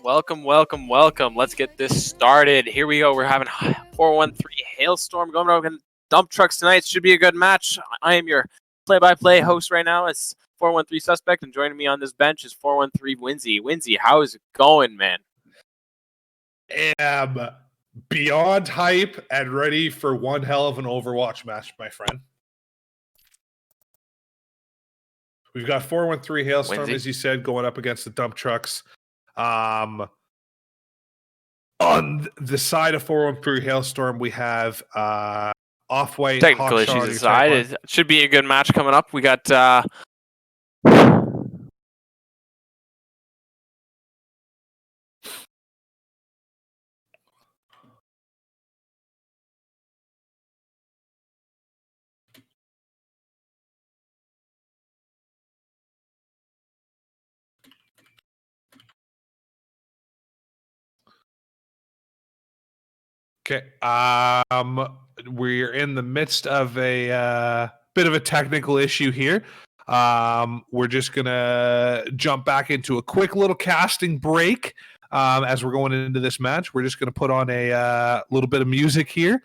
Welcome. Let's get this started. Here we go. We're having 413 Hailstorm going over dump trucks tonight. Should be a good match. I am your play-by-play host right now. It's 413 Suspect, and joining me on this bench is 413 Windzy. Windzy, how is it going, man? Am beyond hype and ready for one hell of an Overwatch match, my friend. We've got 413 Hailstorm, Windzy, as you said, going up against the dump trucks. On the side of 413 Hailstorm, we have Off-White. technical issues aside, it should be a good match coming up. We got Okay. We're in the midst of a bit of a technical issue here. We're just gonna jump back into a quick little casting break. As we're going into this match, we're just gonna put on a little bit of music here,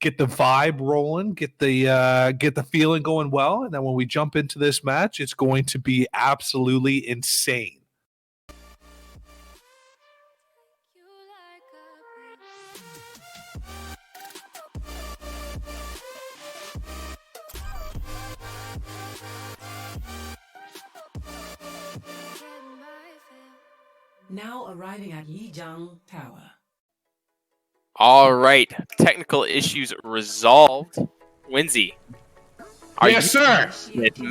get the vibe rolling, get the feeling going well, and then when we jump into this match, it's going to be absolutely insane. Now arriving at Yijiang Tower. all right. Technical issues resolved. Windzy, Yes, sir.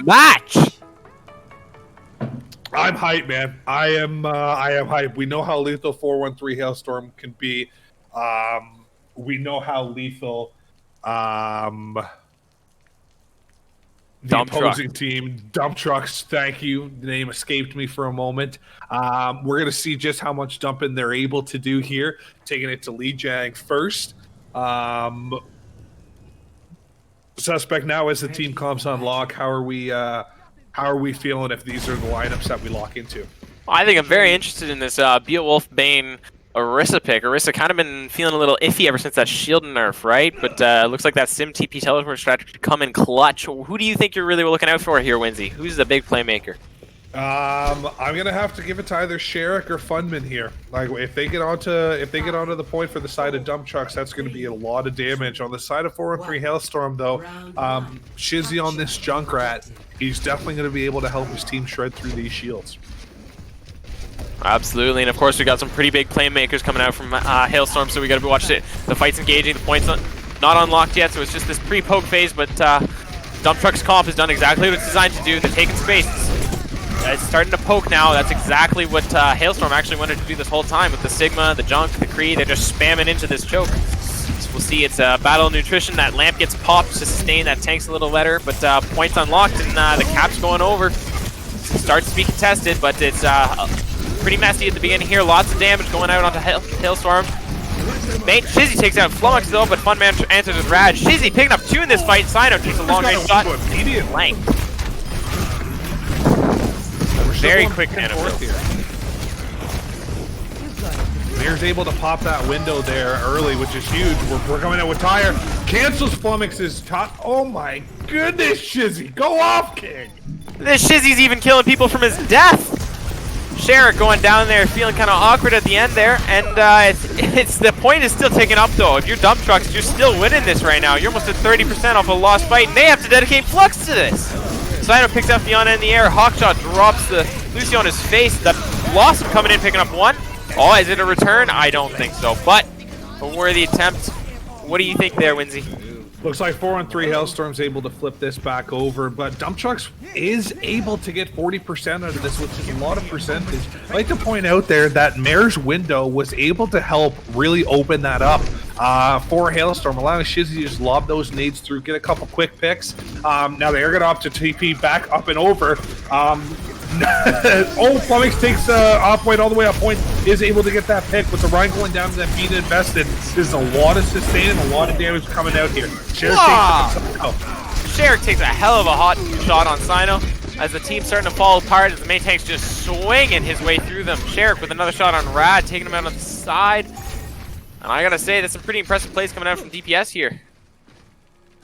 match. I'm hyped, man. I am hyped. We know how lethal 413 Hailstorm can be. We know how lethal the Dump opposing team, dump trucks. Thank you. The name escaped me for a moment. We're gonna see just how much dumping they're able to do here. Taking it to Lijiang first. Suspect now as the team comes on lock. How are we feeling if these are the lineups that we lock into? I think I'm very interested in this Beowulf Bane Orisa pick. Orisa kind of been feeling a little iffy ever since that shield nerf, right? But looks like that Sim TP teleport strategy could come in clutch. Who do you think you're really looking out for here, Windzy? Who's the big playmaker? I'm gonna have to give it to either Sherrick or Funman here. Like if they get onto the point for the side of dump trucks, that's gonna be a lot of damage. On the side of 413 Hailstorm, though, Shizzy on this Junkrat, he's definitely gonna be able to help his team shred through these shields. Absolutely, and of course we got some pretty big playmakers coming out from Hailstorm, so we got to watch it. The fight's engaging, the point's not unlocked yet, so it's just this pre-poke phase, but Dump Truck's comp has done exactly what it's designed to do. They're taking space. It's starting to poke now. That's exactly what Hailstorm actually wanted to do this whole time with the Sigma, the Junk, the Kree. They're just spamming into this choke. So we'll see, it's battle nutrition. That lamp gets popped to sustain, that tank's a little better, but point's unlocked and the cap's going over. Starts to be contested, but it's pretty messy at the beginning here. Lots of damage going out onto Hailstorm. Shizzy takes out Flummox though, but Funman answers with Rad. Shizzy picking up 2 in this fight. Sino takes a long range shot. Immediate Length. Very quick maneuver. Mir's able to pop that window there early, which is huge. We're coming out with Tire. Cancels Flummox's top. Oh my goodness, Shizzy. Go off, King. This Shizzy's even killing people from his death. Sherrick going down there, feeling kind of awkward at the end there, and it's the point is still ticking up though. If you're dump trucks, you're still winning this right now. You're almost at 30% off a lost fight, and they have to dedicate Flux to this. Sino picks up Fiona in the air. Hawkshot drops the Lucy on his face. The Blossom coming in, picking up 1. Oh, is it a return? I don't think so, but a worthy attempt. What do you think there, Windzy? Looks like 413 Hailstorm's able to flip this back over, but Dump Trucks is able to get 40% out of this, which is a lot of percentage. I'd like to point out there that Mare's window was able to help really open that up for Hailstorm, allowing Shizzy to just lob those nades through, get a couple quick picks. Now they're going to opt to TP back up and over. Flummox takes Off-White all the way up point, is able to get that pick with the Rhine going down to that beat invested. There's a lot of sustain and a lot of damage coming out here. Sherrick takes a hell of a hot shot on Sino. as the team's starting to fall apart, as the main tank's just swinging his way through them. Sherrick with another shot on Rad, taking him out on the side. And I gotta say, that's some pretty impressive plays coming out from DPS here.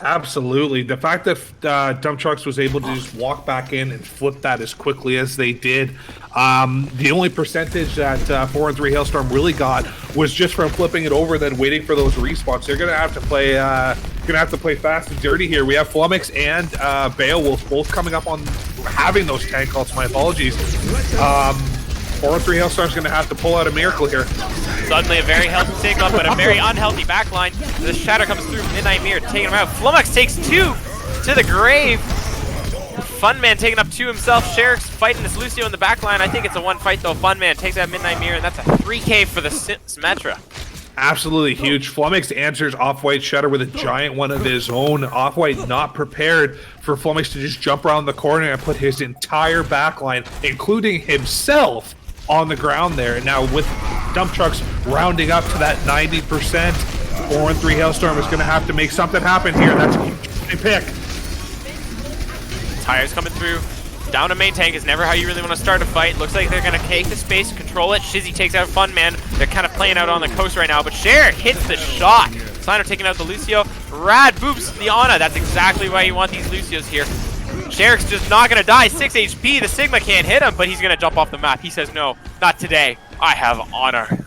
Absolutely. The fact that Dump Trucks was able to just walk back in and flip that as quickly as they did. The only percentage that 4-3 Hailstorm really got was just from flipping it over, then waiting for those respawns. They're gonna have to play fast and dirty here. We have Flummox and Beowulf both coming up on having those tank calls. My apologies. 4-3 Hailstorm's gonna have to pull out a miracle here. Suddenly a very healthy signal, but a very unhealthy backline. The shadow comes through from Midnight Mirror, taking him out. Flummox takes 2 to the grave. Funman taking up 2 himself. Sherrick's fighting this Lucio in the backline. I think it's a 1 fight though. Funman takes out Midnight Mirror, and that's a 3K for the Symmetra. Absolutely huge. Flummox answers Off-White Shutter with a giant one of his own. Off-White not prepared for Flummox to just jump around the corner and put his entire backline, including himself, on the ground there. And now with Dump Trucks rounding up to that 90%, 4-3 Hailstorm is going to have to make something happen here. That's a huge pick. Tires coming through. Down to main tank is never how you really want to start a fight. Looks like they're going to take the space, control it. Shizzy takes out Funman. They're kind of playing out on the coast right now, but Sherrick hits the shot. Sino taking out the Lucio. Rad boops the Ana. That's exactly why you want these Lucios here. Sherrick's just not going to die. 6 HP. The Sigma can't hit him, but he's going to jump off the map. He says, no, not today. I have honor.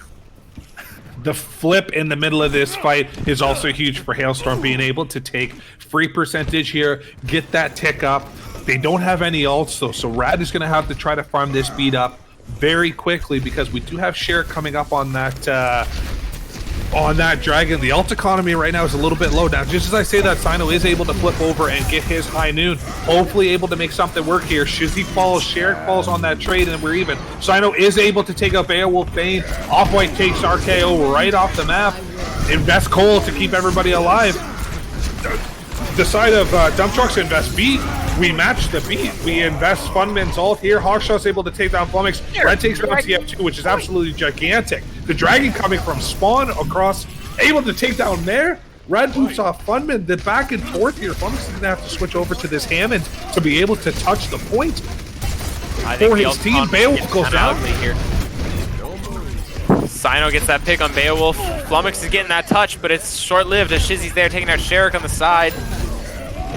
The flip in the middle of this fight is also huge for Hailstorm, being able to take free percentage here, get that tick up. They don't have any ults though, so Rad is going to have to try to farm this beat up very quickly, because we do have Sherrick coming up on that dragon. The ult economy right now is a little bit low. Now, just as I say that, Sino is able to flip over and get his high noon. Hopefully able to make something work here. Shizzy falls, Sherrick falls on that trade, and we're even. Sino is able to take out Beowulf Bane. Off-White takes RKO right off the map. Invest coal to keep everybody alive. The side of Dump Trucks invest beat. We match the beat. We invest Funman's ult here. Hawkshot's able to take down Flummox. Red takes down TF2, which is absolutely gigantic. The dragon coming from spawn across, able to take down there. Red boops off Funman. The back and forth here. Flummox is going to have to switch over to this Hammond to be able to touch the point. For his team, Beowulf goes down. Here. Sino gets that pick on Beowulf. Flummox is getting that touch, but it's short-lived as Shizzy's there taking out Sherrick on the side.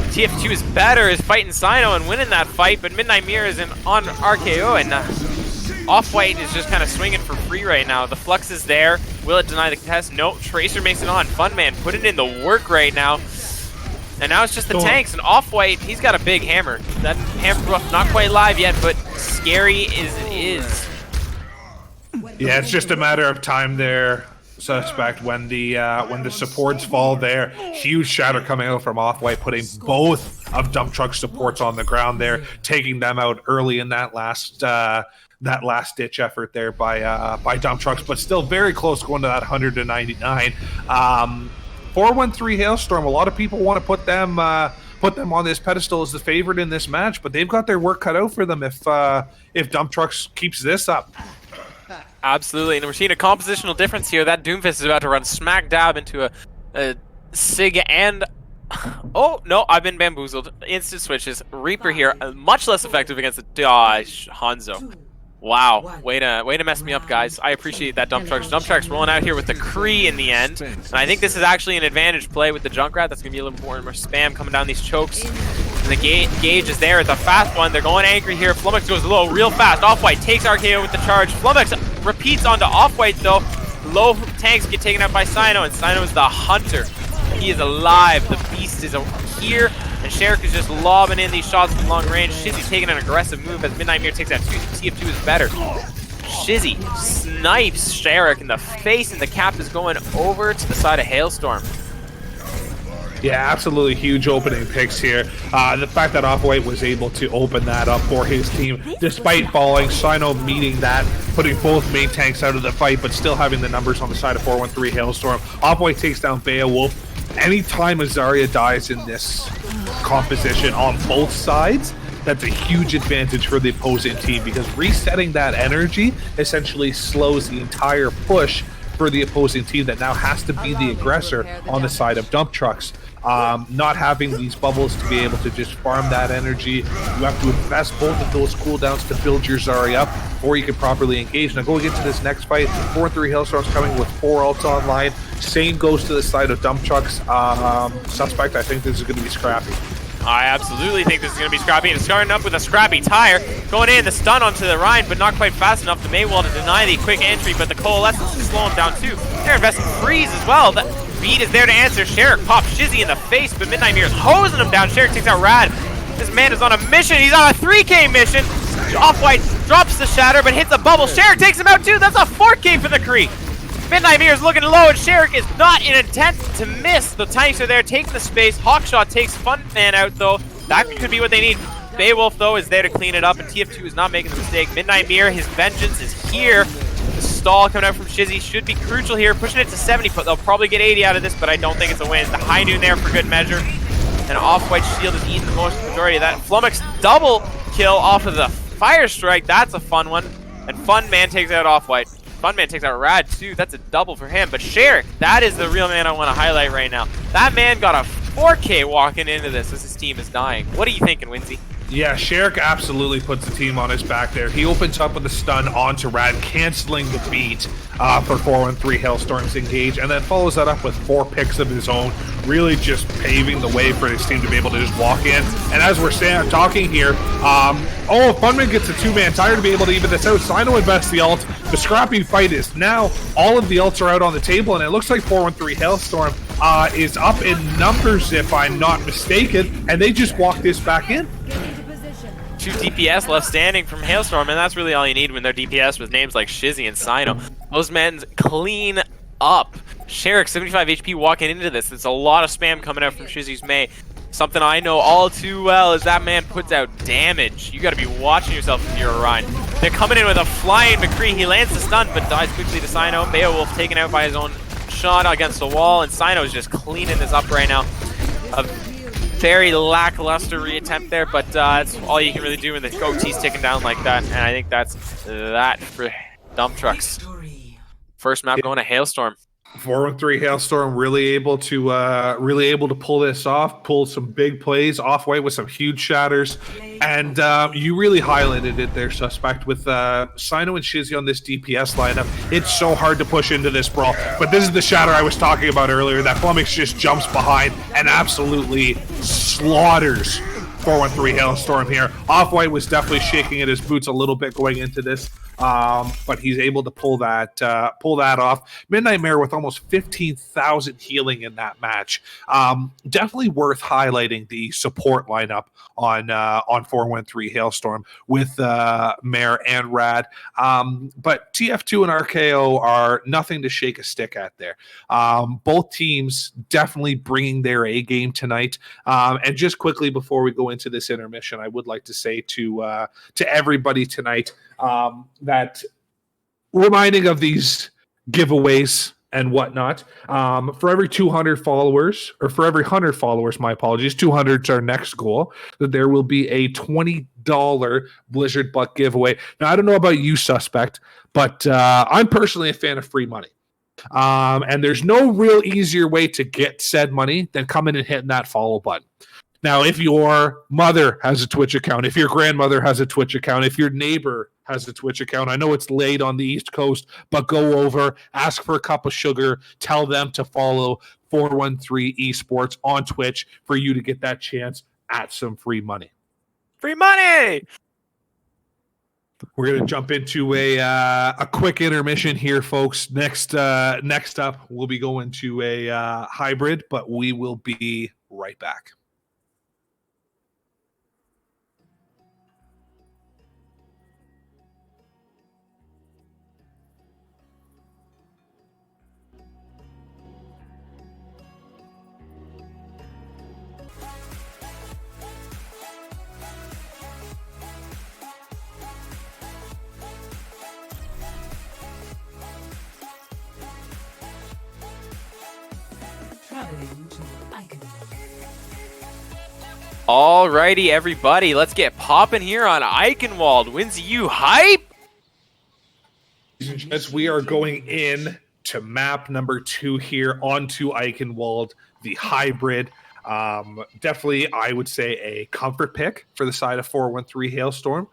TF2 is better, is fighting Sino and winning that fight, but Midnight Mirror is on RKO, and Off-White is just kind of swinging for free right now. The Flux is there. Will it deny the contest? No. Tracer makes it on. Funman putting in the work right now. And now it's just the tanks, and Off-White, he's got a big hammer. That hammer not quite live yet, but scary as it is. Yeah, it's just a matter of time there, Suspect, when the supports fall there. Huge shatter coming out from Off-White, putting both of Dump Truck's supports on the ground there, taking them out early in that last ditch effort there by Dump Trucks, but still very close, going to that 100-99. 4-1-3 Hailstorm. A lot of people want to put them on this pedestal as the favorite in this match, but they've got their work cut out for them if Dump Trucks keeps this up. Absolutely, and we're seeing a compositional difference here. That Doomfist is about to run smack dab into a Sig and... Oh, no, I've been bamboozled. Instant switches. Reaper here, much less effective against the Hanzo. Wow, way to mess me up, guys. I appreciate that Dump Trucks. Dump Trucks rolling out here with the Kree in the end. And I think this is actually an advantage play with the Junkrat. That's going to be a little more spam coming down these chokes. And the gauge is there. It's a fast one. They're going angry here. Flummox goes low real fast. Off-White takes RKO with the charge. Flummox repeats onto Off-White, though. Low tanks get taken out by Sino, and Sino is the hunter. He is alive. The beast is here. And Sherrick is just lobbing in these shots from long range. Shizzy taking an aggressive move as Midnight Mirror takes that 2. TF2 is better. Shizzy snipes Sherrick in the face, and the cap is going over to the side of Hailstorm. Yeah, absolutely huge opening picks here. The fact that Off-White was able to open that up for his team, despite falling, Sino meeting that, putting both main tanks out of the fight, but still having the numbers on the side of 4-1-3 Hailstorm. Off-White takes down Beowulf. Anytime a Zarya dies in this composition on both sides, that's a huge advantage for the opposing team, because resetting that energy essentially slows the entire push for the opposing team that now has to be the aggressor on the side of Dump Trucks. not having these bubbles to be able to just farm that energy. You have to invest both of those cooldowns to build your Zarya up before you can properly engage. Now going into this next fight, 4-3 Hailstorm's coming with 4 ults online. Same goes to the side of Dump Trucks. Suspect, I think this is going to be scrappy. I absolutely think this is going to be scrappy. It's starting up with a scrappy tire. Going in, the stun onto the Rhine, but not quite fast enough. The Maywall to deny the quick entry, but the Coalescence to slow him down too. They're investing Freeze as well. The beat is there to answer. Sherrick pops Shizzy in the face, but Midnight Mirror's hosing him down. Sherrick takes out Rad. This man is on a mission. He's on a 3K mission. Off-White drops the Shatter, but hits a bubble. Sherrick takes him out too. That's a 4K for the Kree. Midnight Mirror's looking low, and Sherrick is not in intent to miss. The tanks are there, taking the space. Hawkshot takes Funman out, though. That could be what they need. Beowulf, though, is there to clean it up, and TF2 is not making the mistake. Midnight Mirror, his vengeance is here. The stall coming out from Shizzy should be crucial here, pushing it to 70, but they'll probably get 80 out of this, but I don't think it's a win. The high noon there for good measure. And Off-White Shield is eating the most majority of that. Flummox double kill off of the Fire Strike. That's a fun one. And Funman takes out Off-White. Funman takes out Rad too. That's a double for him. But Sherrick, that is the real man I want to highlight right now. That man got a 4K walking into this as his team is dying. What are you thinking, Windzy? Yeah, Sherrick absolutely puts the team on his back there. He opens up with a stun onto Rad, canceling the beat for 4-1-3 Hailstorm's engage, and then follows that up with 4 picks of his own, really just paving the way for his team to be able to just walk in. And as we're talking here, Funman gets a 2-man tire to be able to even this out. Sino invests the ult. The scrappy fight is now. All of the ults are out on the table, and it looks like 4-1-3 Hailstorm is up in numbers, if I'm not mistaken, and they just walk this back in. 2 DPS left standing from Hailstorm, and that's really all you need when they're DPS with names like Shizzy and Sino. Those men clean up. Sherrick, 75 HP walking into this. It's a lot of spam coming out from Shizzy's May. Something I know all too well is that man puts out damage. You got to be watching yourself if you're Orion. They're coming in with a flying McCree. He lands the stun, but dies quickly to Sino. Beowulf taken out by his own shot against the wall, and Sino is just cleaning this up right now. A very lackluster reattempt there, but that's all you can really do when the goatee's ticking down like that, and I think that's that for Dump Trucks. First map going to Hailstorm. 4-1-3 Hailstorm really able to pull this off, pull some big plays, Off-White with some huge shatters, and you really highlighted it there, Suspect, with Sino and Shizzy on this DPS lineup. It's so hard to push into this brawl, but this is the shatter I was talking about earlier, that Flummox just jumps behind and absolutely slaughters 4-1-3 Hailstorm here. Off-White was definitely shaking at his boots a little bit going into this, but he's able to pull that off. Midnight Mirror with almost 15,000 healing in that match. Definitely worth highlighting the support lineup on 4-1-3 Hailstorm with Mare and Rad. But TF2 and RKO are nothing to shake a stick at there. Both teams definitely bringing their A game tonight. And just quickly before we go into this intermission, I would like to say to everybody tonight that reminding of these giveaways and whatnot, for every 200 followers, or for every 100 followers, my apologies, 200 is our next goal, that there will be a $20 Blizzard Buck giveaway. Now, I don't know about you, Suspect, but I'm personally a fan of free money. And there's no real easier way to get said money than coming and hitting that follow button. Now, if your mother has a Twitch account, if your grandmother has a Twitch account, if your neighbor has a Twitch account, I know it's late on the East Coast, but go over, ask for a cup of sugar, tell them to follow 413 Esports on Twitch for you to get that chance at some free money. Free money! We're going to jump into a quick intermission here, folks. Next up, we'll be going to a hybrid, but we will be right back. Alrighty, everybody, let's get popping here on Eichenwald. Windzy, you hype? As we are going in to map number 2 here onto Eichenwald, the hybrid. Definitely, I would say a comfort pick for the side of 413 Hailstorm.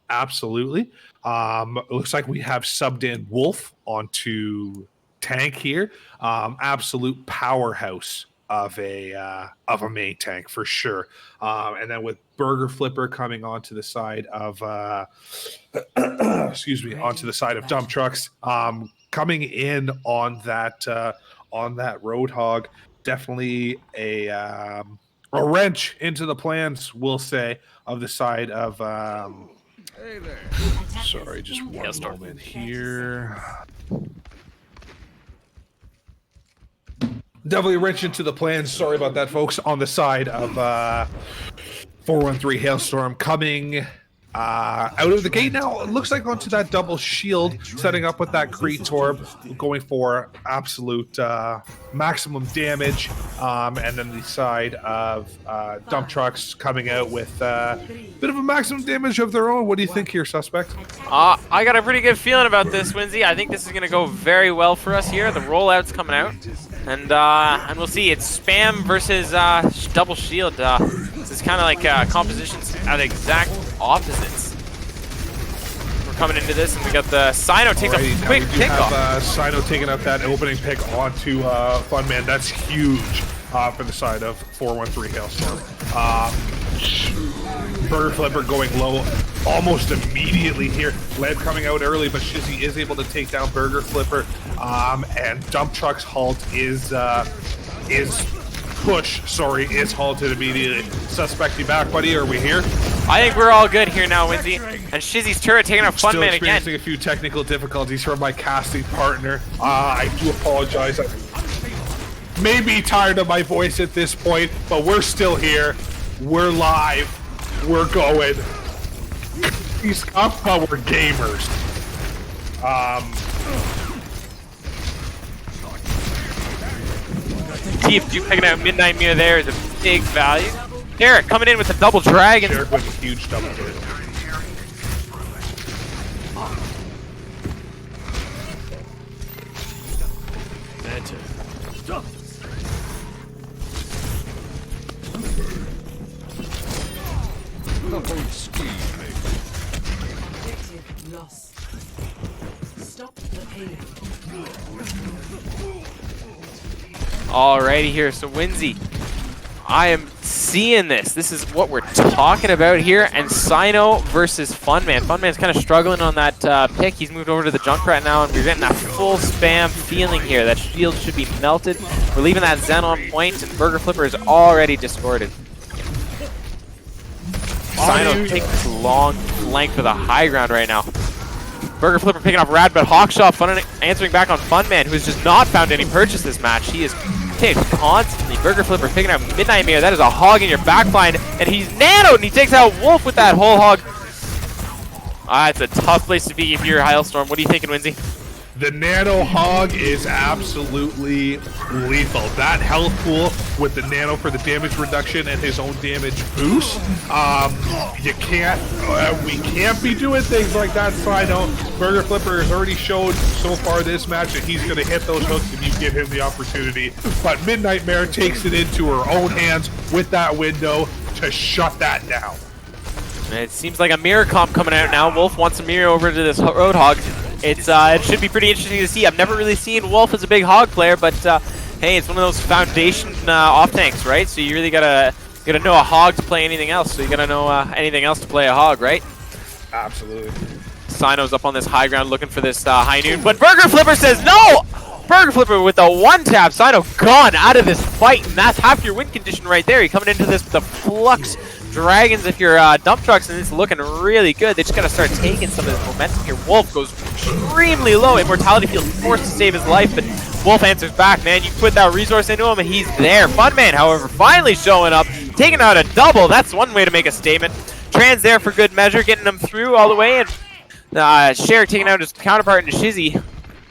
Absolutely. It looks like we have subbed in Wolf onto tank here. Absolute powerhouse of a main tank for sure. And then with Burger Flipper coming onto the side of excuse me, onto the side of Dump Trucks, coming in on that Roadhog. Definitely a wrench into the plans, we'll say, of the side of Hey there. sorry, just one Hailstorm. moment here. Definitely a wrench into the plans. Sorry about that, folks. On the side of 413 Hailstorm coming out of the gate now. It looks like onto that double shield, setting up with that Creatorb, going for absolute maximum damage. And then the side of Dump Trucks coming out with a bit of a maximum damage of their own. What do you think here, Suspect? I got a pretty good feeling about this, Windzy. I think this is going to go very well for us here. The rollout's coming out. And we'll see. It's spam versus double shield. This is kind of like compositions at exact opposites. We're coming into this, and we got the Sino takes a quick kickoff. Sino taking up that opening pick onto Funman. That's huge for the side of 413 Hailstorm. Burger Flipper going low almost immediately here. Lead coming out early, but Shizzy is able to take down Burger Flipper. And Dump Truck's halt is halted immediately. Suspect, you back, buddy? Are we here? I think we're all good here now, Windzy. And Shizzy's turret taking out Still Funman again. experiencing a few technical difficulties from my casting partner. I do apologize. I may be tired of my voice at this point, but we're still here. We're live. We're going. These power gamers. TF2 picking out Midnight Mirror there is a big value. Derek coming in with a double dragon. Derek with a huge double kill. Objective lost. Stop the payload. Alrighty here, so Windzy, I am seeing this. This is what we're talking about here, and Sino versus Funman. Funman's kind of struggling on that pick. He's moved over to the Junkrat now, and we're getting that full spam feeling here. That shield should be melted. We're leaving that Zen on point, and Burger Flipper is already discorded. Sino taking this long flank for the high ground right now. Burger Flipper picking up Rad, but Hawkshot answering back on Funman, who has just not found any purchase this match. He is picked constantly. Burger Flipper picking up Midnight Mirror. That is a hog in your backline, and he's nanoed, and he takes out Wolf with that whole hog. It's a tough place to be if you're Hailstorm. What are you thinking, Windzy? The Nano Hog is absolutely lethal. That health pool with the Nano for the damage reduction and his own damage boost. We can't be doing things like that, Sino. Burger Flipper has already showed so far this match that he's going to hit those hooks if you give him the opportunity. But Midnight Mare takes it into her own hands with that window to shut that down. It seems like a mirror comp coming out now. Wolf wants to mirror over to this Roadhog. It should be pretty interesting to see. I've never really seen Wolf as a big hog player, but hey, it's one of those foundation off tanks, right? So you really gotta know a hog to play anything else. So you gotta know anything else to play a hog, right? Absolutely. Sino's up on this high ground looking for this high noon, but Burger Flipper says no! Burger Flipper with a one-tap. Sino gone out of this fight, and that's half your win condition right there. You're coming into this with the Flux Dragons if you're Dump Trucks, and it's looking really good. They just got to start taking some of this momentum here. Wolf goes extremely low. Immortality feels forced to save his life, but Wolf answers back, man. You put that resource into him, and he's there. Funman, however, finally showing up, taking out a double. That's one way to make a statement. Trans there for good measure, getting him through all the way, and Sherrick taking out his counterpart into Shizzy.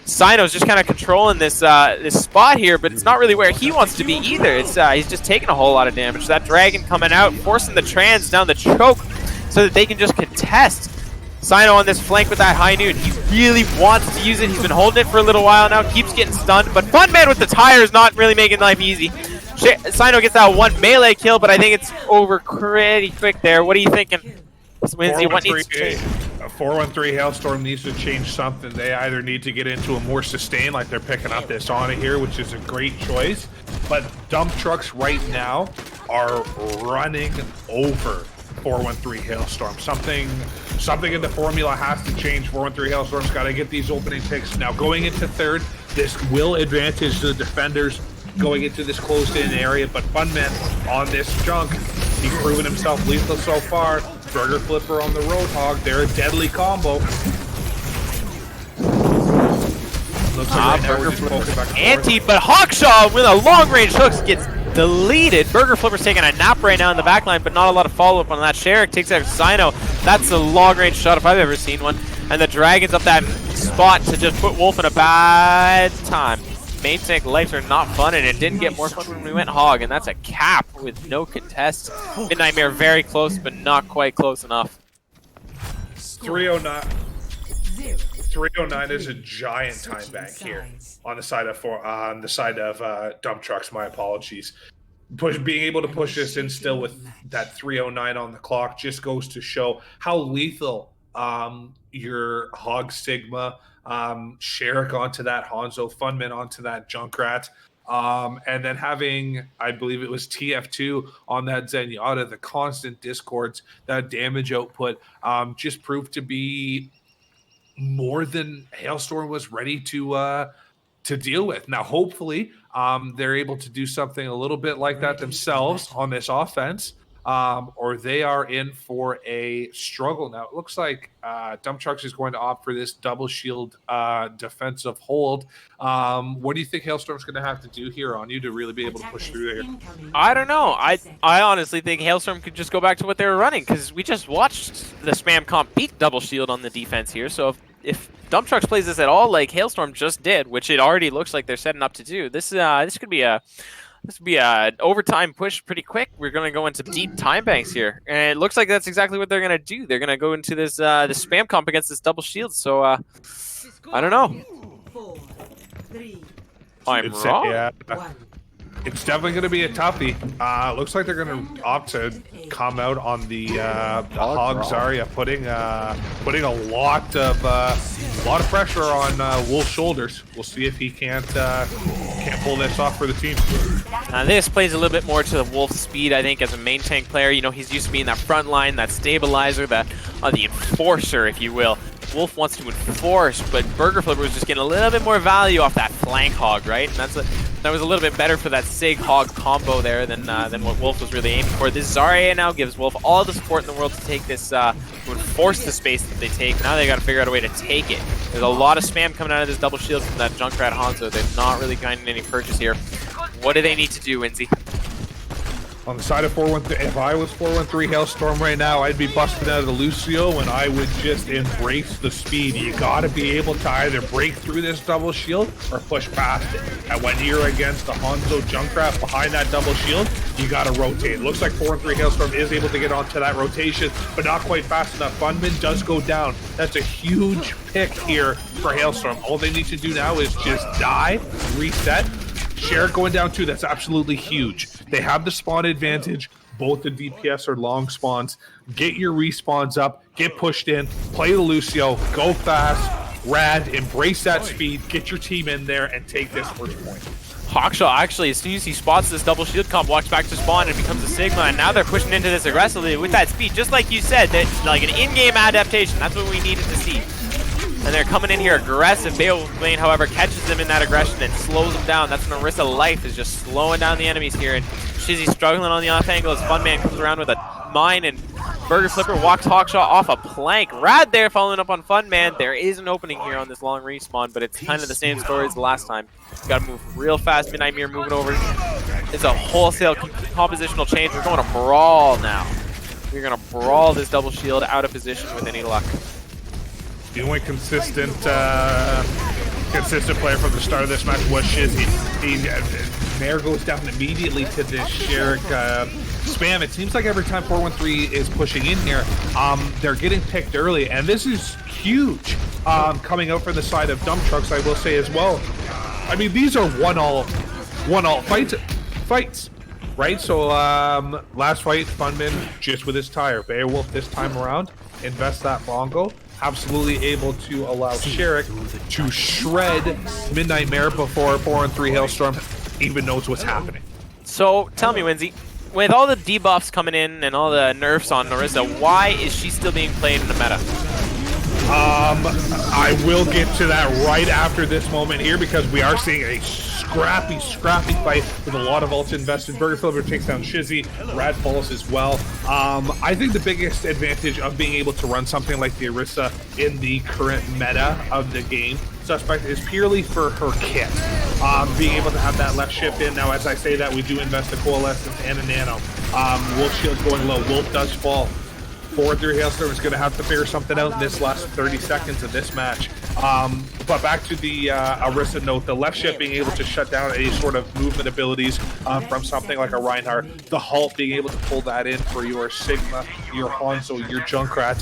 Sino's just kind of controlling this this spot here, but it's not really where he wants to be either. It's he's just taking a whole lot of damage. That dragon coming out, forcing the trans down the choke so that they can just contest. Sino on this flank with that high noon. He really wants to use it. He's been holding it for a little while now, keeps getting stunned, but Funman with the tires not really making life easy. Sino gets that one melee kill, but I think it's over pretty quick there. What are you thinking, Windzy? What needs to change? A 4-1-3 Hailstorm needs to change something. They either need to get into a more sustain, like they're picking up this Ana here, which is a great choice. But dump trucks right now are running over 4-1-3 Hailstorm. Something in the formula has to change. 4-1-3 Hailstorm's got to get these opening picks. Now going into third, this will advantage the defenders going into this closed-in area, but Funman on this junk, he's proven himself lethal so far. Burger Flipper on the Roadhog, they're a deadly combo. Looks like right now we're just poking back and forth. But Hawkshaw with a long-range hooks gets deleted. Burger Flipper's taking a nap right now in the backline, but not a lot of follow-up on that. Sherrick takes out Sino. That's a long-range shot if I've ever seen one. And the Dragon's up that spot to just put Wolf in a bad time. Main tank lights are not fun, and it didn't get more fun when we went Hog, and that's a cap with no contest. Midnightmare very close, but not quite close enough. 309. 309 is a giant time bank here on the side of dump trucks. My apologies. Being able to push this in still with that 309 on the clock just goes to show how lethal your Hog Sigma, Sherrick onto that Hanzo, Funman onto that Junkrat, and then having, I believe it was TF2 on that Zenyatta, the constant discords, that damage output just proved to be more than Hailstorm was ready to deal with. Now, hopefully, they're able to do something a little bit like that themselves on this offense, or they are in for a struggle. Now, it looks like Dump Trucks is going to opt for this double shield defensive hold. What do you think Hailstorm's going to have to do here on you to really be able to push through there? I don't know. I honestly think Hailstorm could just go back to what they were running, because we just watched the spam comp beat double shield on the defense here. So if Dump Trucks plays this at all like Hailstorm just did, which it already looks like they're setting up to do, this could be a overtime push pretty quick. We're going to go into deep time banks here, and it looks like that's exactly what they're going to do. They're going to go into this this spam comp against this double shield. So I don't know. 4, 3, I'm wrong. Yeah. 1. It's definitely going to be a toughie. Looks like they're going to opt to come out on the Hog Zarya, putting a lot of pressure on Wolf's shoulders. We'll see if he can't pull this off for the team. This plays a little bit more to the Wolf's speed, I think, as a main tank player. You know, he's used to being that front line, that stabilizer, the enforcer, if you will. Wolf wants to enforce, but Burger Flipper was just getting a little bit more value off that flank hog, right? And that was a little bit better for that Sig hog combo there than what Wolf was really aiming for. This Zarya now gives Wolf all the support in the world to take this, to enforce the space that they take. Now they got to figure out a way to take it. There's a lot of spam coming out of this double shield from that Junkrat Hanzo. They're not really finding any purchase here. What do they need to do, Windzy? On the side of 413, if I was 413 Hailstorm right now, I'd be busting out of the Lucio and I would just embrace the speed. You gotta be able to either break through this double shield or push past it. And when you're against the Hanzo Junkrat behind that double shield, you gotta rotate. It looks like 413 Hailstorm is able to get onto that rotation, but not quite fast enough. Funman does go down. That's a huge pick here for Hailstorm. All they need to do now is just die, reset. Sherrick going down too, that's absolutely huge. They have the spawn advantage. Both the DPS are long spawns. Get your respawns up, get pushed in, play the Lucio, go fast, rad, embrace that speed, get your team in there, and take this first point. Hawkshaw actually, as soon as he spots this double shield comp, walks back to spawn and becomes a Sigma, and now they're pushing into this aggressively with that speed, just like you said, that's like an in-game adaptation. That's what we needed to see. And they're coming in here aggressive. Bane, however, catches them in that aggression and slows them down. That's when Orisa Life is just slowing down the enemies here. And Shizzy's struggling on the off angle as Funman comes around with a mine, and Burger Flipper walks Hawkshaw off a plank. Rad there following up on Funman. There is an opening here on this long respawn, but it's kind of the same story as the last time. Got to move real fast. Midnightmare moving over. It's a wholesale compositional change. We're going to Brawl now. We're going to Brawl this double shield out of position with any luck. The only consistent player from the start of this match was Shizzy. Nair goes down immediately to this Sherrick spam. It seems like every time 413 is pushing in here, they're getting picked early, and this is huge coming out from the side of Dump Trucks, I will say as well. I mean, these are one-all fights. fights, right? So last fight, Funman just with his tire. Beowulf this time around, invest that bongo. Absolutely able to allow Sherrick to shred Midnight Mare before 4-3 Hailstorm even knows what's happening. So tell me, Windzy, with all the debuffs coming in and all the nerfs on Narissa, why is she still being played in the meta? I will get to that right after this moment here because we are seeing a scrappy fight with a lot of ults invested. Burger Flipper takes down Shizzy, Rad falls as well. I think the biggest advantage of being able to run something like the Orisa in the current meta of the game, Suspect, is purely for her kit. Being able to have that left shift in. Now, as I say that, we do invest a Coalescence and a Nano. Wolf Shield going low. Wolf does fall. 4-3 Hailstorm is going to have to figure something out in this last 30 seconds of this match. But back to the Orisa note, the left shift being able to shut down any sort of movement abilities from something like a Reinhardt, the Halt being able to pull that in for your Sigma, your Hanzo, your Junkrat.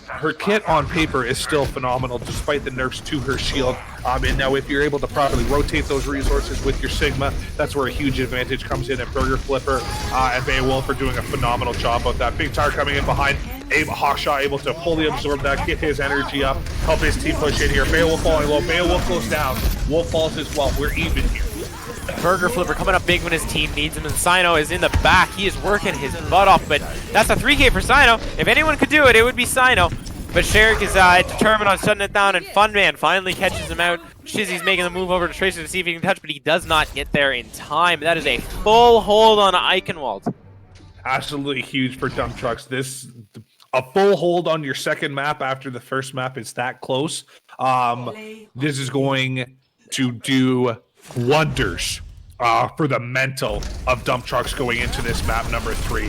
Her kit on paper is still phenomenal despite the nerfs to her shield. And now if you're able to properly rotate those resources with your Sigma, that's where a huge advantage comes in, and Burger Flipper and Beowulf are doing a phenomenal job of that. Big Tar coming in behind, Hawkshaw able to fully absorb that, get his energy up, help his team push in here. Beowulf falling low, Beowulf goes down, Wolf falls as well. We're even here. Burger Flipper coming up big when his team needs him, and Sino is in the back. He is working his butt off, but that's a 3K for Sino. If anyone could do it, it would be Sino. But Sherrick is determined on shutting it down, and Funman finally catches him out. Shizzy's making the move over to Tracer to see if he can touch, but he does not get there in time. That is a full hold on Eichenwald. Absolutely huge for dump trucks. A full hold on your second map after the first map is that close. This is going to do wonders for the mental of dump trucks going into this map number 3.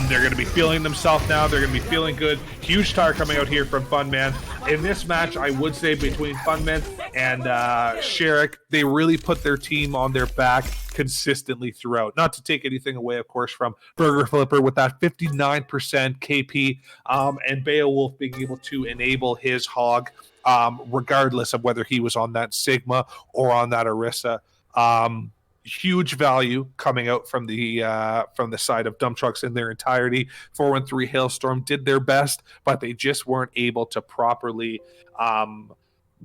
They're going to be feeling themselves now. They're going to be feeling good. Huge tar coming out here from Funman. In this match, I would say between Funman and Sherrick, they really put their team on their back consistently throughout. Not to take anything away, of course, from Burger Flipper with that 59% KP, and Beowulf being able to enable his hog, regardless of whether he was on that Sigma or on that Orisa. Huge value coming out from the side of dump trucks in their entirety. 4-3 Hailstorm did their best, but they just weren't able to properly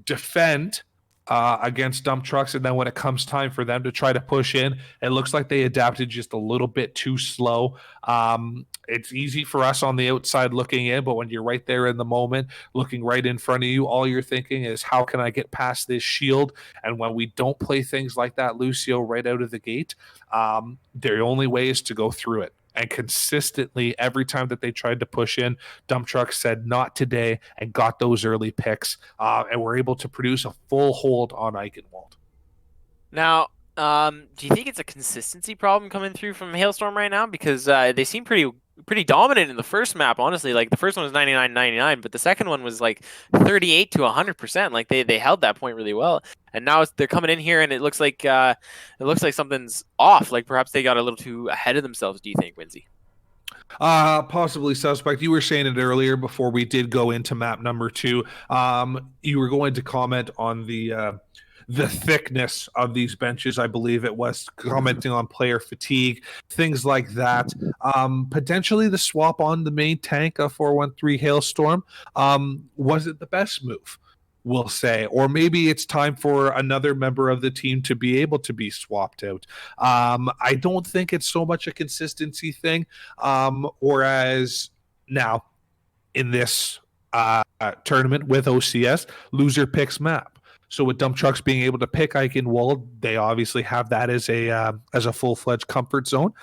defend against dump trucks. And then when it comes time for them to try to push in, it looks like they adapted just a little bit too slow. It's easy for us on the outside looking in, but when you're right there in the moment, looking right in front of you, all you're thinking is, how can I get past this shield? And when we don't play things like that, Lucio, right out of the gate, the only way is to go through it. And consistently, every time that they tried to push in, dump trucks said, not today, and got those early picks, and were able to produce a full hold on Eichenwald. Now, do you think it's a consistency problem coming through from Hailstorm right now? Because they seem pretty dominant in the first map, honestly. Like, the first one was 99-99, but the second one was like 38 to 100%. Like, they held that point really well. And now they're coming in here, and it looks like something's off. Like, perhaps they got a little too ahead of themselves. Do you think, Windzy? Possibly, Suspect. You were saying it earlier before we did go into map number 2. You were going to comment on the thickness of these benches, I believe it was, commenting on player fatigue, things like that. Potentially the swap on the main tank of 4-1-3 Hailstorm wasn't the best move, we'll say. Or maybe it's time for another member of the team to be able to be swapped out. I don't think it's so much a consistency thing, whereas now in this tournament with OCS, loser picks map. So with dump trucks being able to pick Eichenwald, they obviously have that as a full-fledged comfort zone.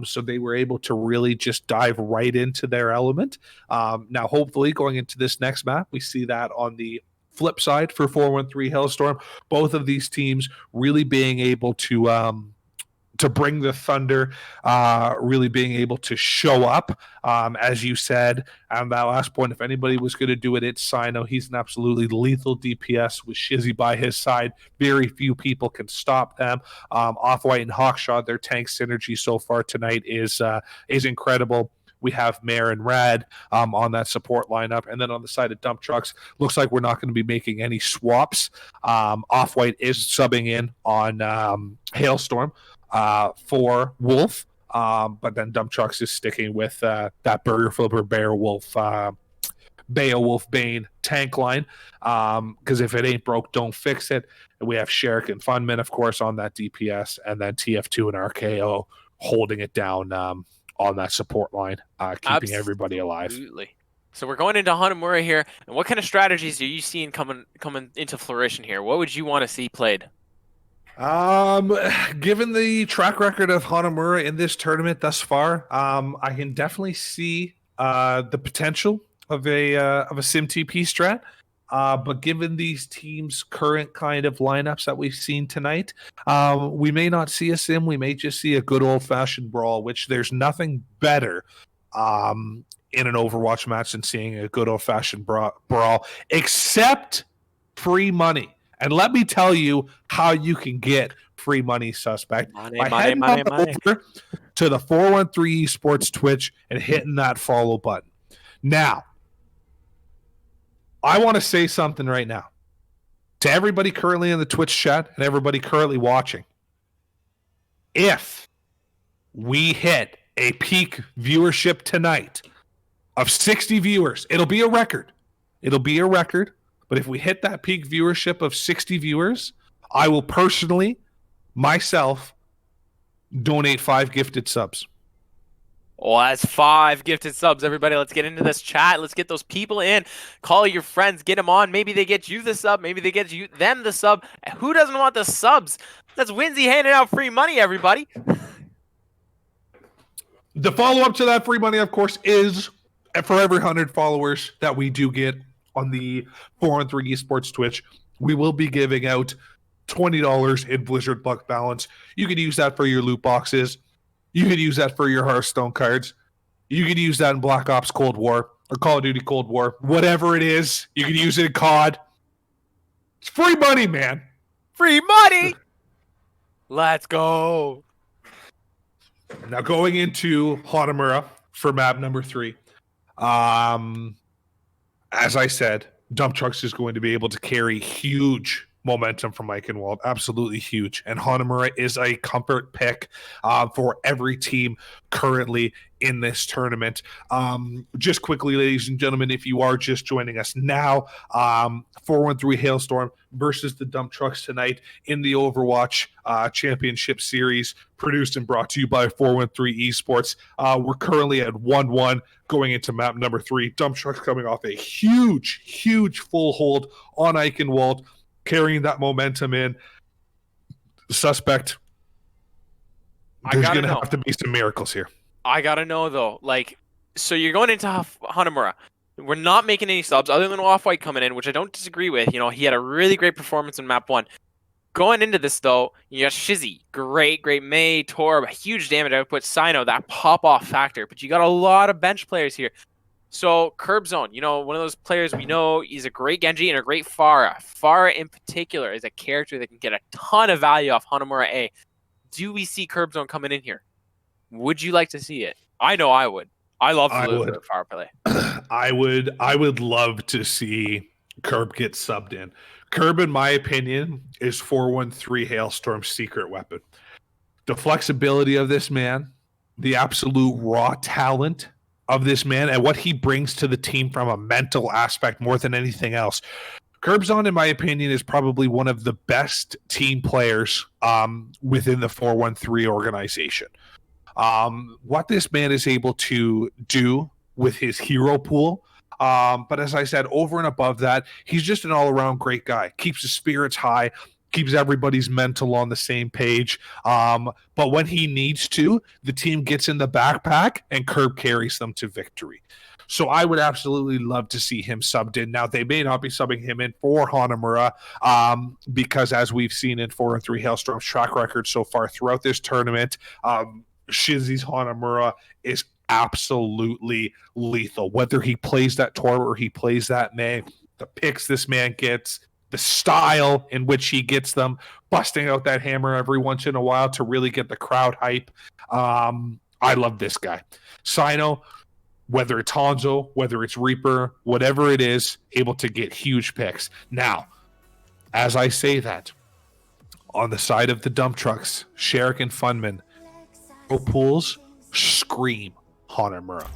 So they were able to really just dive right into their element. Now, hopefully, going into this next map, we see that on the flip side for 4-1-3 Hailstorm. Both of these teams really being able to bring the thunder, really being able to show up, as you said. And that last point, if anybody was going to do it, it's Sino. He's an absolutely lethal DPS with Shizzy by his side. Very few people can stop them. Off-White and Hawkshaw, their tank synergy so far tonight is incredible. We have Mare and Rad on that support lineup. And then on the side of dump trucks, looks like we're not going to be making any swaps. Off-White is subbing in on Hailstorm. for Wolf. But then Dump Trucks is sticking with that Burger Flipper Beowulf Bane tank line. Because if it ain't broke, don't fix it. And we have Sherrick and Funman, of course, on that DPS, and then TF2 and RKO holding it down on that support line, keeping everybody alive. Absolutely. So we're going into Hanamura here, and what kind of strategies are you seeing coming into fruition here? What would you want to see played? Given the track record of Hanamura in this tournament thus far, I can definitely see the potential of a SimTP strat. But given these teams' current kind of lineups that we've seen tonight, we may not see a sim. We may just see a good old-fashioned brawl, which there's nothing better in an Overwatch match than seeing a good old-fashioned brawl, except free money. And let me tell you how you can get free money, Suspect. By heading over to the 413 Esports Twitch and hitting that follow button. Now, I want to say something right now to everybody currently in the Twitch chat and everybody currently watching. If we hit a peak viewership tonight of 60 viewers, it'll be a record. It'll be a record. But if we hit that peak viewership of 60 viewers, I will personally, myself, donate 5 gifted subs. Oh, that's 5 gifted subs, everybody. Let's get into this chat. Let's get those people in. Call your friends. Get them on. Maybe they get you the sub. Maybe they get them the sub. Who doesn't want the subs? That's Windzy handing out free money, everybody. The follow-up to that free money, of course, is for every 100 followers that we do get on the 413 Esports Twitch, we will be giving out $20 in Blizzard Buck balance. You can use that for your loot boxes. You could use that for your Hearthstone cards. You could use that in Black Ops Cold War or Call of Duty Cold War. Whatever it is, you can use it in COD. It's free money, man. Free money! Let's go. Now going into Hanamura for map number 3. As I said, Dump Trucks is going to be able to carry huge momentum from Eichenwald, absolutely huge. And Hanamura is a comfort pick for every team currently in this tournament. Just quickly, ladies and gentlemen, if you are just joining us now, 413 Hailstorm versus the Dump Trucks tonight in the Overwatch Championship Series, produced and brought to you by 413 Esports. We're currently at 1-1 going into map number 3. Dump Trucks coming off a huge full hold on Eichenwald, carrying that momentum in. Suspect, there's going to have to be some miracles here. I got to know, though. So you're going into Hanamura. We're not making any subs other than Off-White coming in, which I don't disagree with. You know, he had a really great performance in map 1. Going into this, though, you got Shizzy. Great May, Torb, huge damage output. Sino, that pop-off factor. But you got a lot of bench players here. So, Curb Zone, you know, one of those players we know, he's a great Genji and a great Pharah. Pharah, in particular, is a character that can get a ton of value off Hanamura A. Do we see Curb Zone coming in here? Would you like to see it? I know I would. I love the Pharah play. I would love to see Curb get subbed in. Curb, in my opinion, is 413 Hailstorm's secret weapon. The flexibility of this man, the absolute raw talent of this man, and what he brings to the team from a mental aspect more than anything else. Curbzone, in my opinion, is probably one of the best team players within the 413 organization. What this man is able to do with his hero pool, but as I said, over and above that, he's just an all-around great guy. Keeps his spirits high, keeps everybody's mental on the same page. But when he needs to, the team gets in the backpack and Curb carries them to victory. So I would absolutely love to see him subbed in. Now, they may not be subbing him in for Hanamura because as we've seen in 4-3 Hailstorm's track record so far throughout this tournament, Shizzy's Hanamura is absolutely lethal. Whether he plays that Torb or he plays that May, the picks this man gets, the style in which he gets them, busting out that hammer every once in a while to really get the crowd hype. I love this guy. Sino, whether it's Hanzo, whether it's Reaper, whatever it is, able to get huge picks. Now, as I say that, On the side of the dump trucks, Sherrick and Funman, pools scream Hanamura.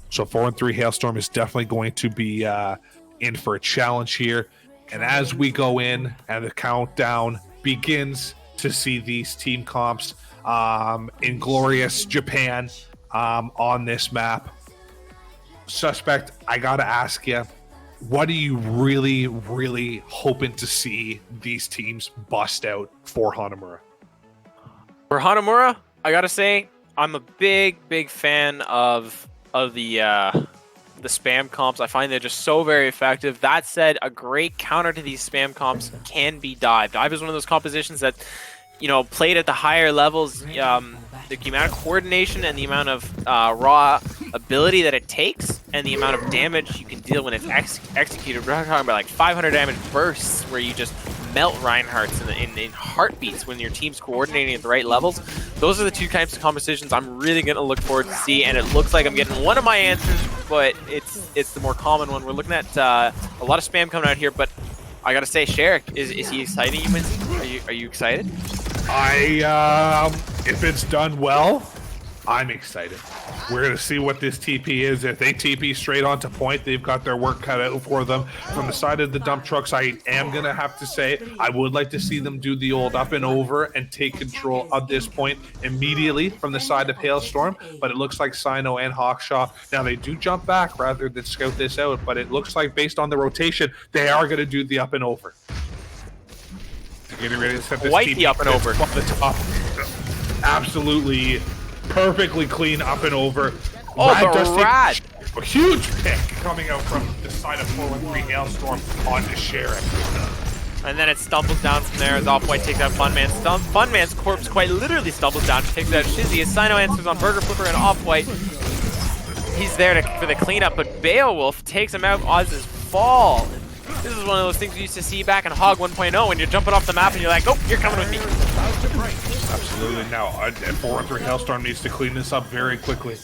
So 4-3 Hailstorm is definitely going to be in for a challenge here. And as we go in and the countdown begins to see these team comps in glorious Japan on this map, Suspect, I gotta ask you, what are you really, really hoping to see these teams bust out for Hanamura? For Hanamura, I gotta say, I'm a big fan of the spam comps. I find they're just so very effective. That said, a great counter to these spam comps can be dive. Dive is one of those compositions that, you know, played at the higher levels, the amount of coordination and the amount of raw ability that it takes and the amount of damage you can deal when it's executed. We're talking about like 500 damage bursts where you just melt Reinhardt's in heartbeats when your team's coordinating at the right levels. Those are the two types of compositions I'm really going to look forward to see, and it looks like I'm getting one of my answers, but it's the more common one. We're looking at a lot of spam coming out here, but I got to say, Sherrick, is he exciting you, Windzy? Are you excited? If it's done well, I'm excited. We're going to see what this TP is. If they TP straight onto point, they've got their work cut out for them. From the side of the dump trucks, I am going to have to say, I would like to see them do the old up and over and take control of this point immediately from the side of Hailstorm, but it looks like Sino and Hawkshaw, now they do jump back rather than scout this out, but it looks like based on the rotation, they are going to do the up and over. Getting ready to set this Quite the up and over. On the top. Absolutely perfectly clean up and over. Oh, Rad! A huge pick coming out from the side of 4-3 Hailstorm onto Sherrick. And then it stumbles down from there as Off-White takes out Funman. Funman's corpse quite literally stumbles down, takes out Shizzy. As Sino answers on Burger Flipper and Off-White, he's there for the cleanup, but Beowulf takes him out as his fall. This is one of those things we used to see back in Hog 1.0 when you're jumping off the map and you're like, oh, you're coming with me. Absolutely. Now, 4-3 Hailstorm needs to clean this up very quickly.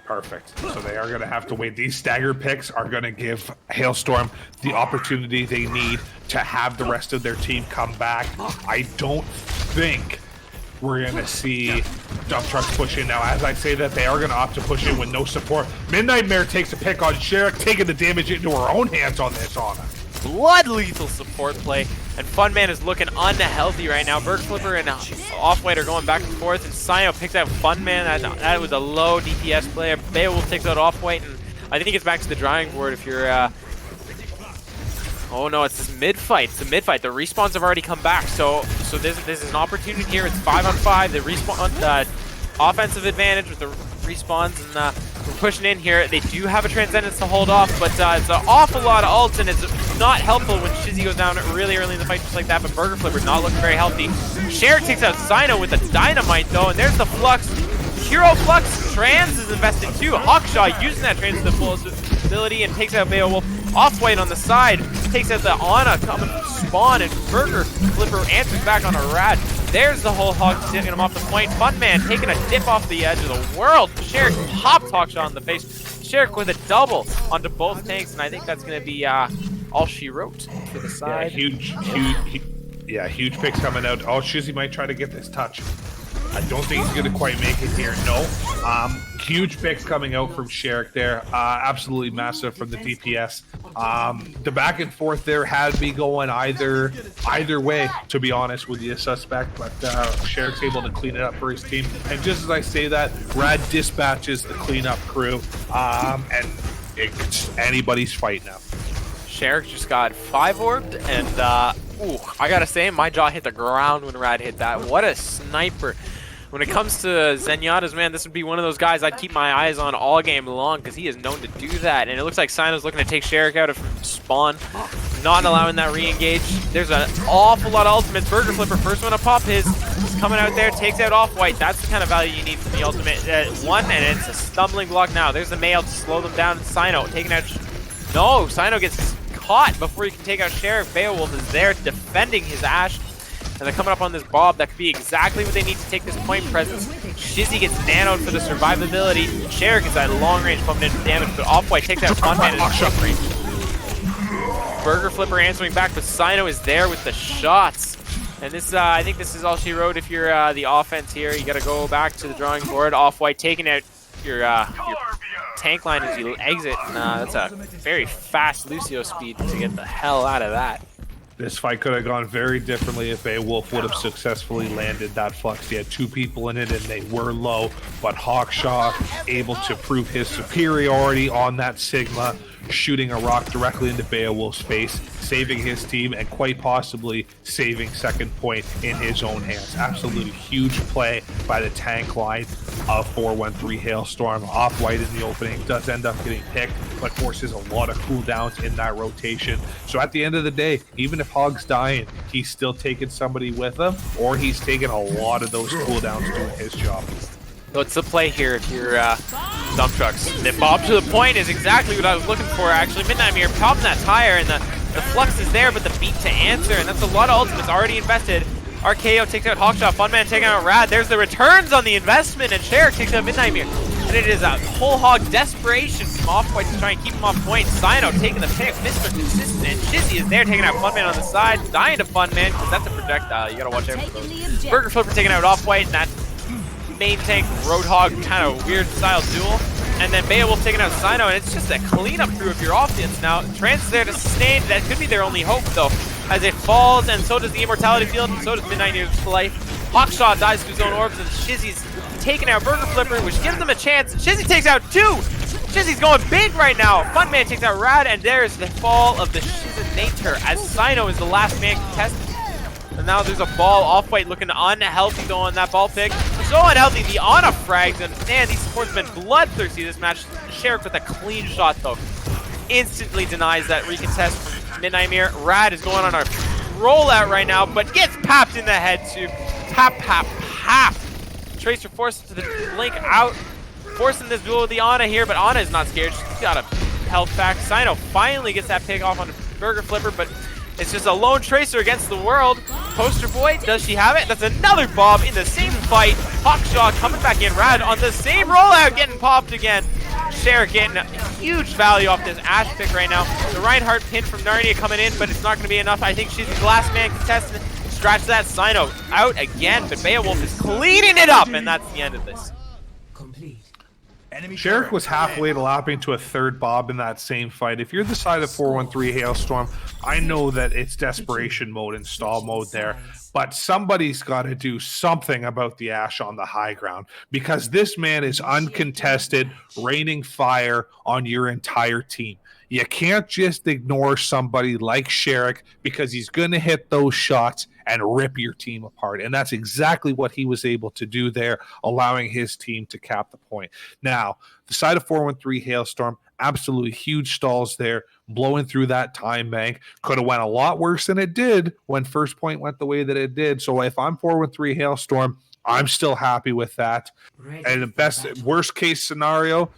Perfect. So they are going to have to wait. These stagger picks are going to give Hailstorm the opportunity they need to have the rest of their team come back. I don't think we're going to see dump trucks push in. Now, as I say that, they are going to opt to push in with no support. Midnight Mare takes a pick on Sherrick, taking the damage into her own hands on this Ana. Blood lethal support play, and Funman is looking unhealthy right now. Burger Flipper and Off-White are going back and forth, and Sino picks out Funman. That was a low DPS player. Beowulf takes out Off-White, and I think it's back to the drawing board if you're... Oh no, it's this mid-fight. It's the mid-fight. The respawns have already come back, so there's an opportunity here. It's 5-on-5. The respawn, offensive advantage with the respawns, and we're pushing in here. They do have a Transcendence to hold off, but it's an awful lot of ults, and it's not helpful when Shizzy goes down really early in the fight just like that, but Burger Flipper not looking very healthy. Sherrick takes out Sino with a dynamite, though, and there's the Flux. Hero Flux Trans is invested too. Hawkshaw using that Trans to the fullest ability and takes out Beowulf. Off-White on the side takes out the Ana coming from spawn, and Burger Flipper answers back on a Rad. There's the whole Hog sitting him off the point. Funman taking a dip off the edge of the world. Sherrick popped Hawkshaw in the face. Sherrick with a double onto both tanks, and I think that's going to be all she wrote to the side. Yeah, huge picks coming out. Oh, Shizzy might try to get this touch. I don't think he's going to quite make it here. No. Huge picks coming out from Sherrick there. Absolutely massive from the DPS. The back and forth there had me going either way, to be honest with you, Suspect. But Sherrick's able to clean it up for his team. And just as I say that, Rad dispatches the cleanup crew. And it's anybody's fight now. Sherrick just got 5-orbed, and ooh, I gotta say, my jaw hit the ground when Rad hit that. What a sniper. When it comes to Zenyatta's, man, this would be one of those guys I'd keep my eyes on all game long because he is known to do that. And it looks like Sino's looking to take Sherrick out of spawn, not allowing that re-engage. There's an awful lot of ultimates. Burger Flipper, first one to pop his, coming out there, takes out Off-White. That's the kind of value you need from the ultimate one, and it's a stumbling block now. There's the Mail to slow them down. Sino taking out... No, Sino gets caught before he can take out Sherrick. Beowulf is there defending his Ashe. And they're coming up on this Bob. That could be exactly what they need to take this point presence. Shizzy gets nanoed for the survivability. Sherrick is at long range pumping in damage, but Off-White takes out Funman in short range. Burger Flipper answering back, but Sino is there with the shots. And this, I think this is all she wrote if you're the offense here. You got to go back to the drawing board. Off-White taking out your tank line as you exit. That's a very fast Lucio speed to get the hell out of that. This fight could have gone very differently if Beowulf would have successfully landed that flux. He had 2 people in it and they were low, but Hawkshaw able to prove his superiority on that Sigma, shooting a rock directly into Beowulf's face, saving his team and quite possibly saving second point in his own hands. Absolutely huge play by the tank line of 413 Hailstorm. Off-White in the opening does end up getting picked, but forces a lot of cooldowns in that rotation. So at the end of the day, even if Hog's dying, he's still taking somebody with him, or he's taking a lot of those cooldowns doing his job. What's the play here if you're Dump Trucks? The bob to the point is exactly what I was looking for, actually. Midnight Mirror popping that tire, and the flux is there, but the beat to answer, and that's a lot of ultimates already invested. RKO takes out Hawkshaw, Funman taking out Rad. There's the returns on the investment, and Cher takes out Midnight Mirror. And it is a whole hog desperation from Off-White to try and keep him off point. Sino taking the pick, Mr. Consistent, and Shizzy is there taking out Funman on the side, dying to Funman, because that's a projectile. You gotta watch out for those. Burger Flipper taking out Off-White, and that main tank Roadhog kind of weird style duel. And then Beowulf taking out Sino, and it's just a cleanup crew of your offense now. Trance is there to sustain. That could be their only hope, though, as it falls, and so does the Immortality Field, and so does Midnight Mirror's life. Hawkshaw dies to his own orbs, and Shizzy's taking out Burger Flipper, which gives them a chance. Shizzy takes out 2! Shizzy's going big right now. Funman takes out Rad, and there's the fall of the Shizzinator, as Sino is the last man contested. And now there's a ball. Off-White looking unhealthy though on that ball pick. So unhealthy, the Ana frags, and man, these supports have been bloodthirsty this match. Sheriff with a clean shot though. Instantly denies that recontest from Midnight Mirror. Rad is going on a rollout right now, but gets papped in the head too. Pap, pap, pap. Tracer forced to the link out. Forcing this duel with the Ana here, but Ana is not scared. She's got a health back. Sino finally gets that pick off on Burger Flipper, but it's just a lone Tracer against the world. Poster Boy, does she have it? That's another Bob in the same fight. Hawkshaw coming back in. Rad on the same rollout, getting popped again. Cher getting a huge value off this Ash pick right now. The Reinhardt pin from Narnia coming in, but it's not going to be enough. I think she's the last man contestant. Scratch that. Sino out again, but Beowulf is cleaning it up, and that's the end of this. Sherrick was halfway lapping to a 3rd Bob in that same fight. If you're the side of 413 Hailstorm, I know that it's desperation mode and stall mode there, but somebody's got to do something about the Ash on the high ground, because this man is uncontested, raining fire on your entire team. You can't just ignore somebody like Sherrick, because he's going to hit those shots and rip your team apart. And that's exactly what he was able to do there, allowing his team to cap the point. Now, the side of 413 Hailstorm, absolutely huge stalls there, blowing through that time bank. Could have went a lot worse than it did when first point went the way that it did. So if I'm 413 Hailstorm, I'm still happy with that. And the worst case scenario,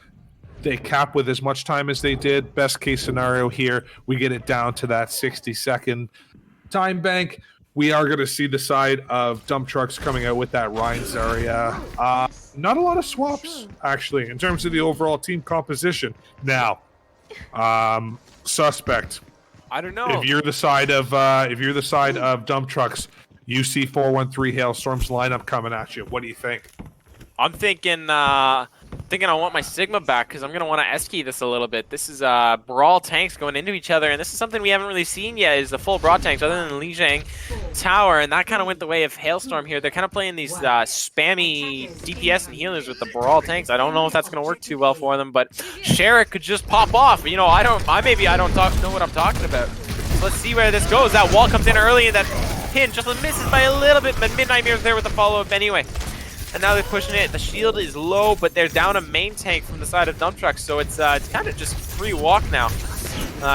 they cap with as much time as they did. Best case scenario here, we get it down to that 60-second time bank. We are going to see the side of Dump Trucks coming out with that Ryan Zarya. Not a lot of swaps, actually, in terms of the overall team composition. Now, Suspect. I don't know. If you're the side of Dump Trucks, you see 413 Hailstorm's lineup coming at you. What do you think? I'm thinking I want my Sigma back, because I'm going to want to S-key this a little bit. This is Brawl tanks going into each other, and this is something we haven't really seen yet, is the full Brawl tanks, other than Lijiang Tower, and that kind of went the way of Hailstorm here. They're kind of playing these spammy DPS and healers with the Brawl tanks. I don't know if that's going to work too well for them, but Sherrick could just pop off. You know, I don't know what I'm talking about. So let's see where this goes. That wall comes in early, and that pin just misses by a little bit, but Midnight Mirror's there with the follow-up anyway. And now they're pushing it. The shield is low, but they're down a main tank from the side of Dump Trucks, so it's kind of just free walk now.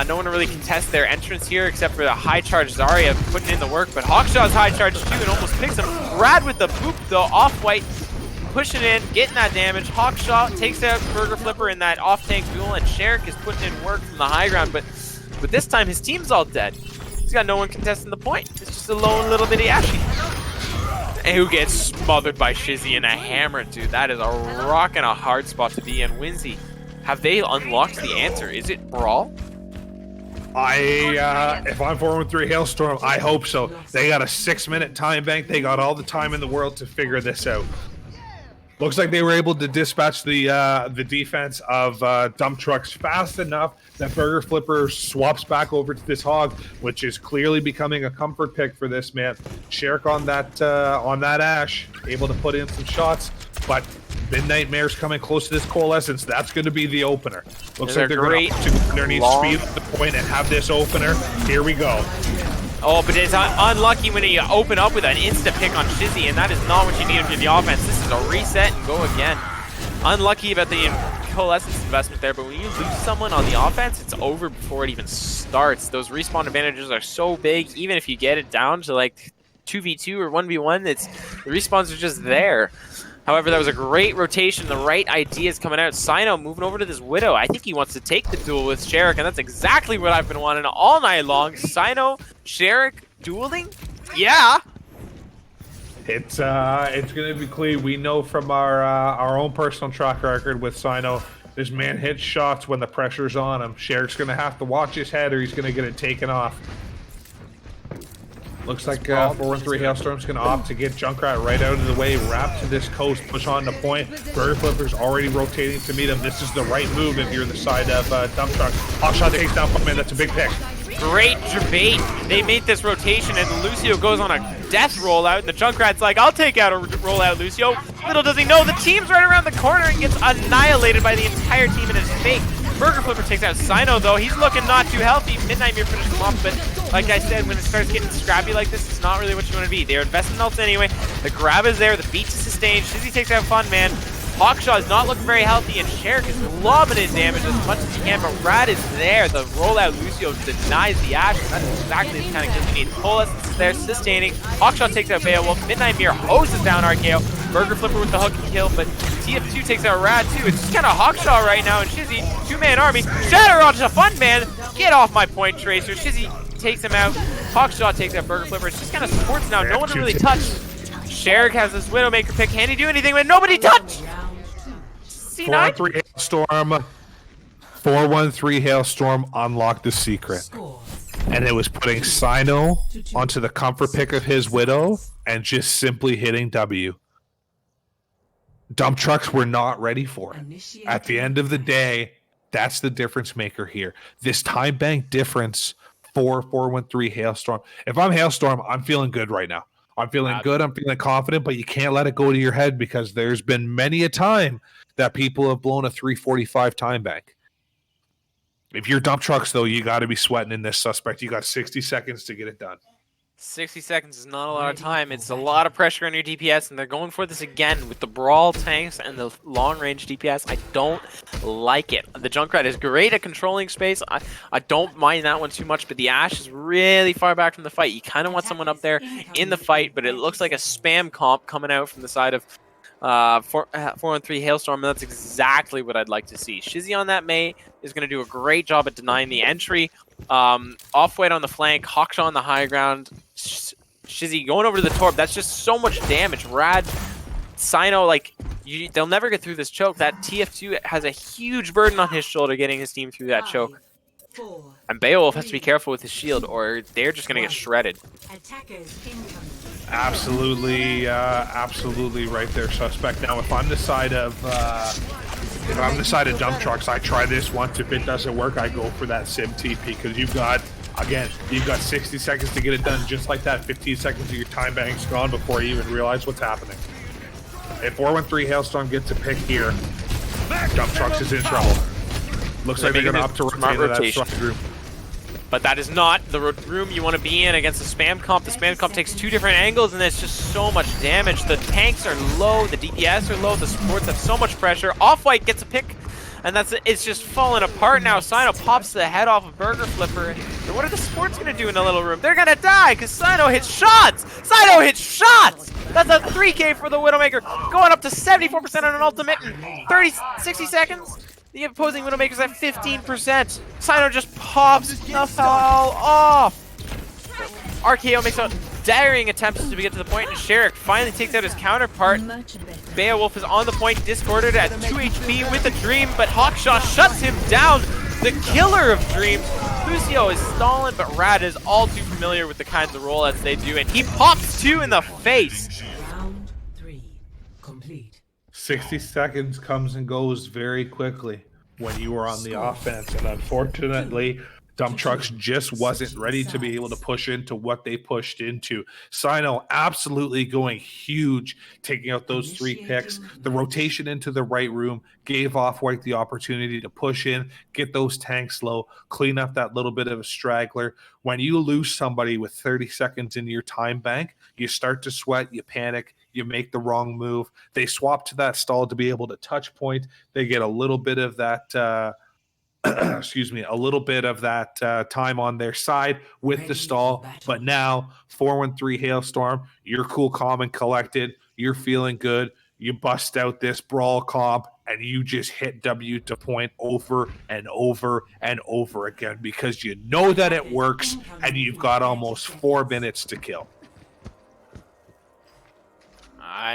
No one to really contest their entrance here, except for the high charge Zarya putting in the work, but Hawkshaw's high charge too and almost picks him. Rad with the boop though, Off-White pushing in, getting that damage. Hawkshaw takes out Burger Flipper in that off-tank duel, and Sherrick is putting in work from the high ground, but this time his team's all dead. He's got no one contesting the point. It's just a lone little bitty Ashy. And who gets smothered by Shizzy and a hammer, dude. That is a rock and a hard spot to be in. Windzy, have they unlocked the answer? Is it Brawl? If I'm 4-1-3 Hailstorm, I hope so. They got a 6-minute time bank. They got all the time in the world to figure this out. Looks like they were able to dispatch the defense of dump trucks fast enough that Burger Flipper swaps back over to this Hog, which is clearly becoming a comfort pick for this man. Sherrick on that Ash, able to put in some shots, but Midnightmare's coming close to this Coalescence. That's going to be the opener. Looks like they're going to underneath speed at the point and have this opener. Here we go. Oh, but it's unlucky when you open up with an instant pick on Shizzy, and that is not what you need for the offense. This is a reset and go again. Unlucky about the Coalescence investment there, but when you lose someone on the offense, it's over before it even starts. Those respawn advantages are so big, even if you get it down to like 2v2 or 1v1, the respawns are just there. However, that was a great rotation. The right ideas coming out. Sino moving over to this Widow. I think he wants to take the duel with Sherrick, and that's exactly what I've been wanting all night long. Sino, Sherrick, dueling? Yeah! It's going to be clean. We know from our own personal track record with Sino, this man hits shots when the pressure's on him. Sherrick's going to have to watch his head or he's going to get it taken off. Looks like 4-1-3 Hailstorm's going to opt to get Junkrat right out of the way, wrap to this coast, push on the point. Burger Flipper's already rotating to meet him. This is the right move if you're the side of Dump Truck. Hawkshot takes down Pumpman. That's a big pick. Great debate. They made this rotation, and Lucio goes on a death rollout, and the Junkrat's like, I'll take out a rollout, Lucio. Little does he know, the team's right around the corner and gets annihilated by the entire team in his fake. Burger Flipper takes out Sino, though. He's looking not too healthy. Midnightmare finishes him off, but like I said, when it starts getting scrappy like this, it's not really what you want to be. They're investing ults anyway. The grab is there. The beat to sustain. Shizzy takes out Fun Man. Hawkshaw is not looking very healthy, and Sherrick is lobbing in damage as much as he can, but Rad is there. The rollout Lucio denies the Ash, and that's exactly the kind of kill you need. Coalescence is there, sustaining. Hawkshaw takes out Beowulf. Midnightmare hoses down RKO. Burger Flipper with the hook and kill, but TF2 takes out Rad too. It's just kind of Hawkshaw right now, and Shizzy, two-man army. Shatter onto Fun Man. Get off my point, Tracer. Shizzy takes him out. Hawkshaw takes out Burger Flipper. It's just kind of sports now. No one really touched. Sherrick has this Widowmaker pick. Can he do anything when nobody touched? C9? 4-1-3 Hailstorm. 4-1-3 Hailstorm unlocked the secret. And it was putting Sino onto the comfort pick of his Widow and just simply hitting W. Dump trucks were not ready for it. At the end of the day, that's the difference maker here. This time bank difference for 4-1-3 Hailstorm. If I'm Hailstorm, I'm feeling good right now. I'm feeling good. I'm feeling confident, but you can't let it go to your head because there's been many a time that people have blown a 345 time bank. If you're dump trucks, though, you got to be sweating in this Suspect. You got 60 seconds to get it done. 60 seconds is not a lot of time. It's a lot of pressure on your DPS, and they're going for this again with the Brawl tanks and the long-range DPS. I don't like it. The Junkrat is great at controlling space. I don't mind that one too much, but the Ash is really far back from the fight. You kind of want someone up there in the fight, but it looks like a spam comp coming out from the side of 4-1-3 Hailstorm, and that's exactly what I'd like to see. Shizzy on that Mei is going to do a great job at denying the entry. Off-white on the flank, Hawkshaw on the high ground. Shizzy going over to the Torb. That's just so much damage. Rad, Sino, like, they'll never get through this choke. That TF2 has a huge burden on his shoulder getting his team through that choke. And Beowulf has to be careful with his shield, or they're just going to get shredded. Absolutely, absolutely right there, Suspect. Now, if I'm the side of dump trucks, I try this once. If it doesn't work, I go for that sim TP because you've got 60 seconds to get it done just like that. 15 seconds of your time bank's gone before you even realize what's happening. If 4-1-3 Hailstorm gets a pick here, dump trucks is in trouble. Looks like they're going to opt to rotate that room. But that is not the room you want to be in against the spam comp. The spam comp takes two different angles, and it's just so much damage. The tanks are low, the DPS are low, the supports have so much pressure. Off-White gets a pick, and it's just falling apart now. Sino pops the head off of Burger Flipper. And what are the supports going to do in the little room? They're going to die because Sino hits shots! Sino hits shots! That's a 3K for the Widowmaker, going up to 74% on an ultimate in 60 seconds. The opposing Widowmaker's at 15%. Sino just pops the foul off. RKO makes a daring attempts to get to the point, and Sherrick finally takes out his counterpart. Beowulf is on the point, discorded at 2 HP with a Dream, but Hawkshaw shuts him down. The killer of Dreams. Lucio is stalling, but Rad is all too familiar with the kinds of rollouts they do, and he pops 2 in the face. Round 3 complete. 60 seconds comes and goes very quickly when you are on the offense, and unfortunately, Dump Trucks just wasn't ready to be able to push into what they pushed into. Sino absolutely going huge, taking out those 3 picks. The rotation into the right room gave Off-White the opportunity to push in, get those tanks low, clean up that little bit of a straggler. When you lose somebody with 30 seconds in your time bank, you start to sweat, you panic, you make the wrong move. They swap to that stall to be able to touch point. They get a little bit of that excuse me, a little bit of that time on their side with the stall. But now 4-1-3 Hailstorm, you're cool, calm, and collected. You're feeling good. You bust out this brawl comp and you just hit W to point over and over and over again because you know that it works and you've got almost 4 minutes to kill.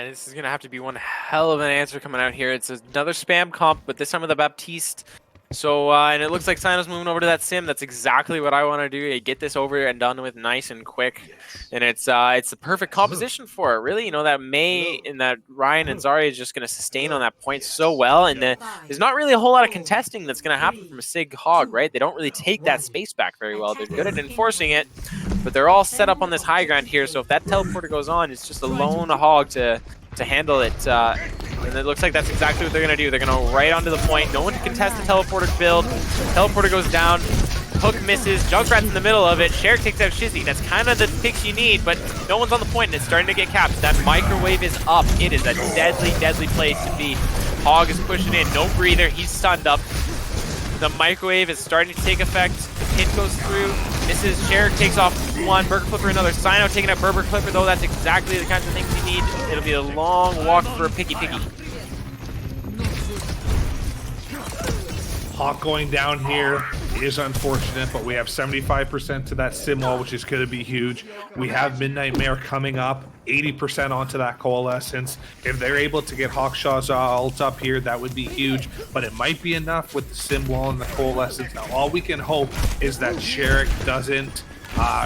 This is going to have to be one hell of an answer coming out here. It's another spam comp, but this time with the Baptiste. So, and it looks like Sino's moving over to that sim. That's exactly what I want to do. Get this over and done with nice and quick. And it's the perfect composition for it, really. You know, that May and that Ryan and Zarya is just going to sustain on that point so well. And there's not really a whole lot of contesting that's going to happen from a Sig Hog, right? They don't really take that space back very well. They're good at enforcing it, but they're all set up on this high ground here. So if that teleporter goes on, it's just a lone Hog to handle it. And it looks like that's exactly what they're going to do. They're going to right onto the point. No one can contest the teleporter build. Teleporter goes down. Hook misses. Junkrat's in the middle of it. Sherrick takes out Shizzy. That's kind of the picks you need, but no one's on the point, and it's starting to get capped. That microwave is up. It is a deadly, deadly place to be. Hog is pushing in. No breather. He's stunned up. The microwave is starting to take effect. The hit goes through. Misses. Sherrick takes off 1. Burger Clipper another. Sino taking out Burger Clipper, though. That's exactly the kinds of things you need. It'll be a long walk for a Picky. Hawk going down here is unfortunate, but we have 75% to that sim wall, which is going to be huge. We have Midnight Mare coming up, 80% onto that Coalescence. If they're able to get Hawkshaw's ult up here, that would be huge, but it might be enough with the sim wall and the Coalescence. Now, all we can hope is that Sherrick doesn't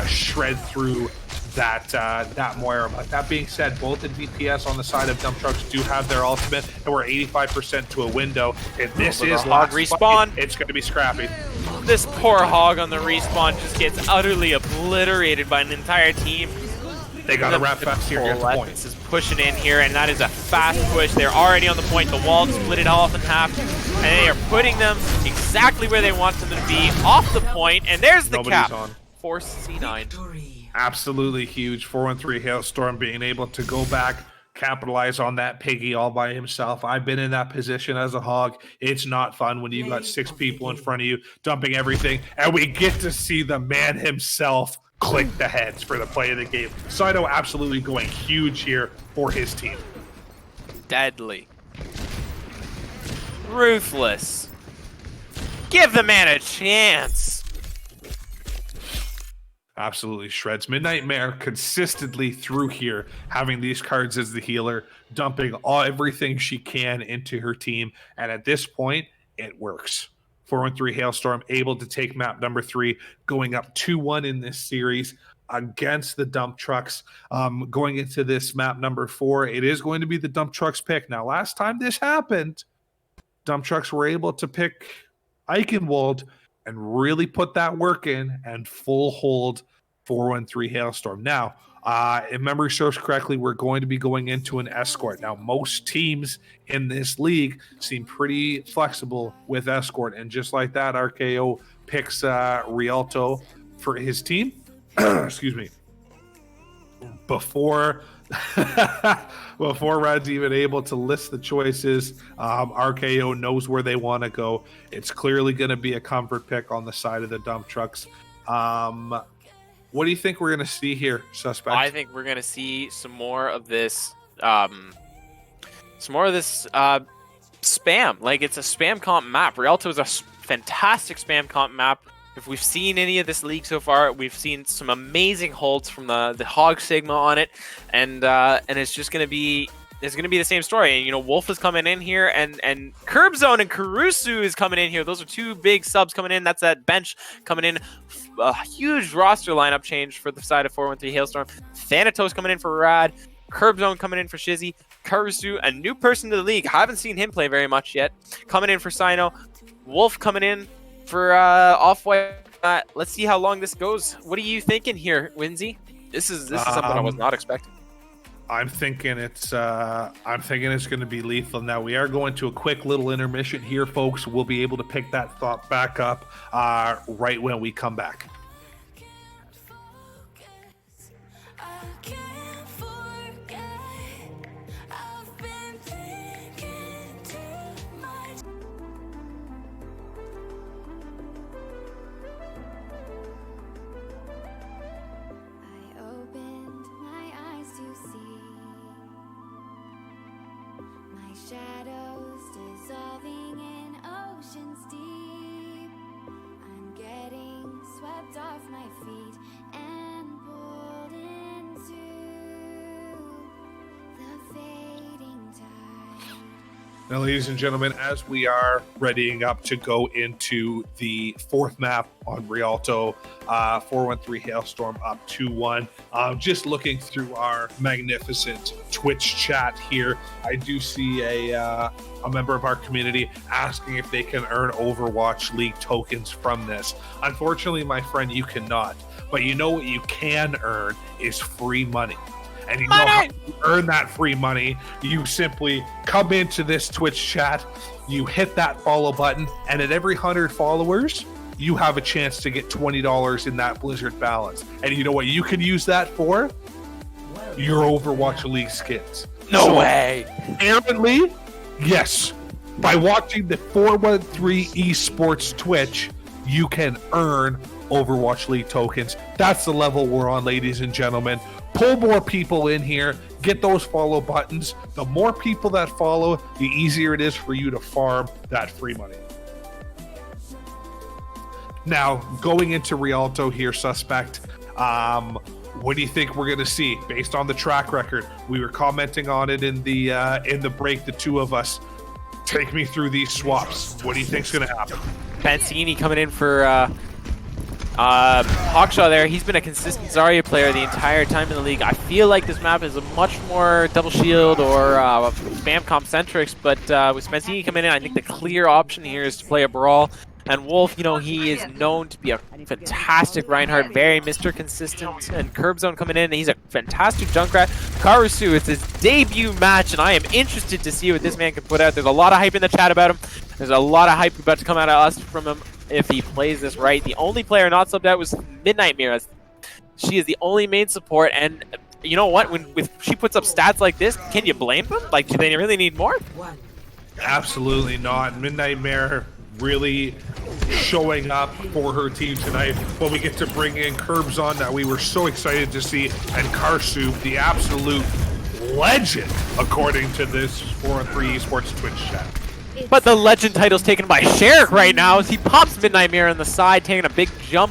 shred through that Moira. But that being said, both the DPS on the side of Dump Trucks do have their ultimate, and we're 85% to a window. If this is Hog respawn, it's going to be scrappy. This poor Hog on the respawn just gets utterly obliterated by an entire team. They got to wrap fast here. Get the point. Is pushing in here, and that is a fast push. They're already on the point. The wall split it off in half, and they are putting them exactly where they want them to be, off the point, and there's the cap. Force C9. Absolutely huge. 4-1-3 Hailstorm being able to go back, capitalize on that Piggy all by himself. I've been in that position as a Hog. It's not fun when you've got 6 people in front of you dumping everything, and we get to see the man himself click the heads for the play of the game. Sino absolutely going huge here for his team. Deadly. Ruthless. Give the man a chance. Absolutely shreds. Midnight Mare consistently through here, having these cards as the healer, dumping everything she can into her team. And at this point, it works. 4-1-3 Hailstorm able to take map number 3, going up 2-1 in this series against the Dump Trucks. Going into this map number 4, it is going to be the Dump Trucks pick. Now, last time this happened, Dump Trucks were able to pick Eichenwald and really put that work in and full hold 4-1-3 Hailstorm. Now, if memory serves correctly, we're going to be going into an escort. Now, most teams in this league seem pretty flexible with escort, and just like that, RKO picks Rialto for his team. Excuse me. Before Red's even able to list the choices, RKO knows where they want to go. It's clearly going to be a comfort pick on the side of the Dump Trucks. What do you think we're going to see here, Suspect? I think we're going to see some more of this spam. Like, it's a spam comp map. Rialto is a fantastic spam comp map. If we've seen any of this league so far, we've seen some amazing holds from the Hog Sigma on it, and it's just going to be is going to be the same story. And, you know, Wolf is coming in here, and Curbzone and Karusu is coming in here. Those are two big subs coming in. That's that bench coming in. A huge roster lineup change for the side of 413 Hailstorm. Thanatos coming in for Rad. Curbzone coming in for Shizzy. Karusu, a new person to the league. Haven't seen him play very much yet. Coming in for Sino. Wolf coming in for Off-White. Let's see how long this goes. What are you thinking here, Windzy? This is something I was not expecting. I'm thinking it's going to be lethal. Now we are going to a quick little intermission here, folks. We'll be able to pick that thought back up right when we come back. Shadows dissolving in oceans deep. I'm getting swept off my feet and pulled into the fading tide. Now, ladies and gentlemen, as we are readying up to go into the fourth map on Rialto, 413 Hailstorm up 2-1. Just looking through our magnificent Twitch chat here, I do see a member of our community asking if they can earn Overwatch League tokens from this. Unfortunately, my friend, you cannot. But you know what you can earn is free money. And you know how to earn that free money. You simply come into this Twitch chat, you hit that follow button, and at every 100 followers, you have a chance to get $20 in that Blizzard balance. And you know what you can use that for? Your Overwatch League skins. No way! Apparently, yes. By watching the 413 Esports Twitch, you can earn Overwatch League tokens. That's the level we're on, ladies and gentlemen. Pull more people in here. Get those follow buttons. The more people that follow, the easier it is for you to farm that free money. Now, going into Rialto here, Suspect, what do you think we're going to see based on the track record? We were commenting on it in the break, the two of us. Take me through these swaps. What do you think's going to happen? Pancini coming in for Hawkshaw there. He's been a consistent Zarya player the entire time in the league. I feel like this map is a much more double shield or spam comp centrics, but with Pancini coming in, I think the clear option here is to play a Brawl. And Wolf, you know, he is known to be a fantastic Reinhardt, very Mr. Consistent. And Curbzone coming in, he's a fantastic Junkrat. Karusu, it's his debut match, and I am interested to see what this man can put out. There's a lot of hype in the chat about him. There's a lot of hype about to come out of us from him if he plays this right. The only player not subbed out was Midnight Mirror. She is the only main support, and you know what? When she puts up stats like this, can you blame them? Like, do they really need more? Absolutely not. Midnight Mirror really showing up for her team tonight when we get to bring in Curbs on that we were so excited to see, and Karsu, the absolute legend, according to this 413 Esports Twitch chat. But the legend title's taken by Sherrick right now as he pops Midnight Mirror on the side, taking a big jump.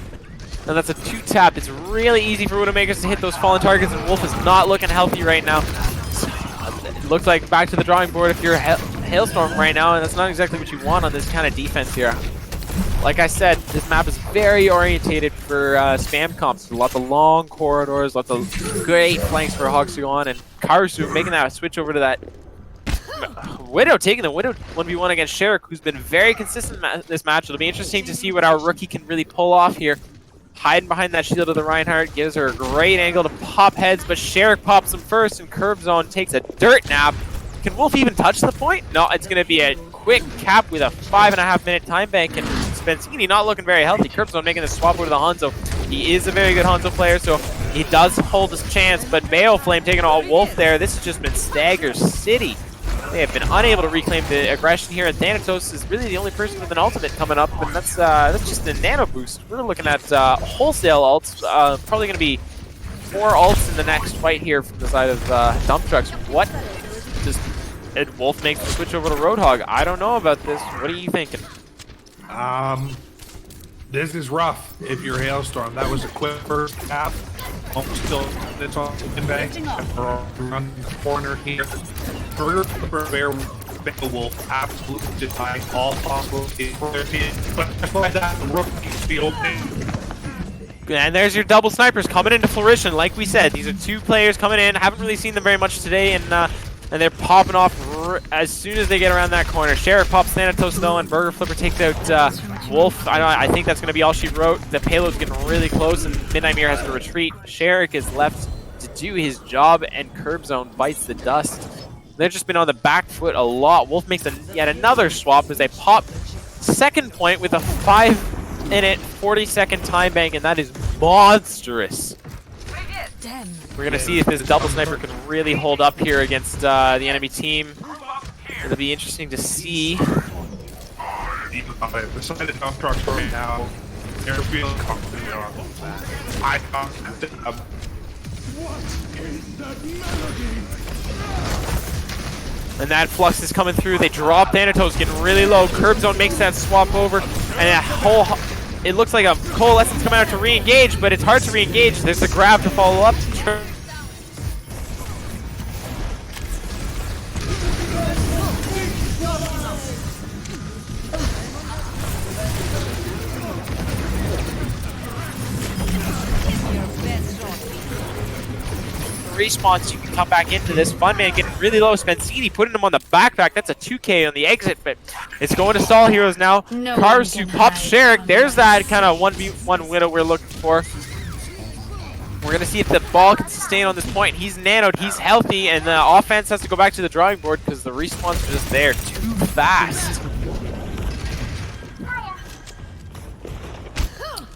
And that's a 2-tap. It's really easy for Widowmakers to hit those fallen targets, and Wolf is not looking healthy right now. It looks like back to the drawing board if you're Hailstorm right now, and that's not exactly what you want on this kind of defense here. Like I said, this map is very orientated for spam comps. Lots of long corridors, lots of great flanks for Hogsuon, and Karusu making that switch over to that Widow, taking the Widow 1v1 against Sherrick, who's been very consistent this match. It'll be interesting to see what our rookie can really pull off here. Hiding behind that shield of the Reinhardt gives her a great angle to pop heads, but Sherrick pops him first, and Curbzone takes a dirt nap. Can Wolf even touch the point? No, it's going to be a quick cap with a 5.5-minute time bank, and Spencini not looking very healthy. Curbzone making the swap over to the Hanzo. He is a very good Hanzo player, so he does hold his chance, but Baleflame taking all Wolf there. This has just been Stagger City. They have been unable to reclaim the aggression here, and Thanatos is really the only person with an ultimate coming up, and that's just a nano boost. We're looking at wholesale ults, probably going to be 4 ults in the next fight here from the side of Dump Trucks. What? Just Wolf makes the switch over to Roadhog. I don't know about this. What are you thinking? This is rough if you're Hailstorm. That was a quick first half. Almost still, it's on the bank. We're around the corner here. Burger Flipper, Beowulf absolutely defying all possible for their team. But just like that, the rookie the opening. And there's your double snipers coming into fruition. Like we said, these are two players coming in. Haven't really seen them very much today, and they're popping off as soon as they get around that corner. Sherrick pops Thanatos though, and Burger Flipper takes out Wolf. I think that's going to be all she wrote. The payload's getting really close, and Midnight Mirror has to retreat. Sherrick is left to do his job, and Curb Zone bites the dust. They've just been on the back foot a lot. Wolf makes yet another swap as they pop second point with a 5-minute, 40-second time bank, and that is monstrous. We're going to see if this double sniper can really hold up here against the enemy team. It'll be interesting to see. Beside the dump trucks right now, they're feeling confident on that. I thought and that flux is coming through. They drop Thanatos, getting really low. Curb Zone makes that swap over, and it looks like a coalescence coming out to re-engage, but it's hard to re-engage. There's the grab to follow up. Respawns, you can come back into this. Funman getting really low. Spencini putting him on the backpack. That's a 2K on the exit, but it's going to Stall Heroes now. No Karasu pops Sherrick. There's that kind of 1v1 widow we're looking for. We're going to see if the ball can sustain on this point. He's nanoed, he's healthy, and the offense has to go back to the drawing board because the respawns are just there too fast.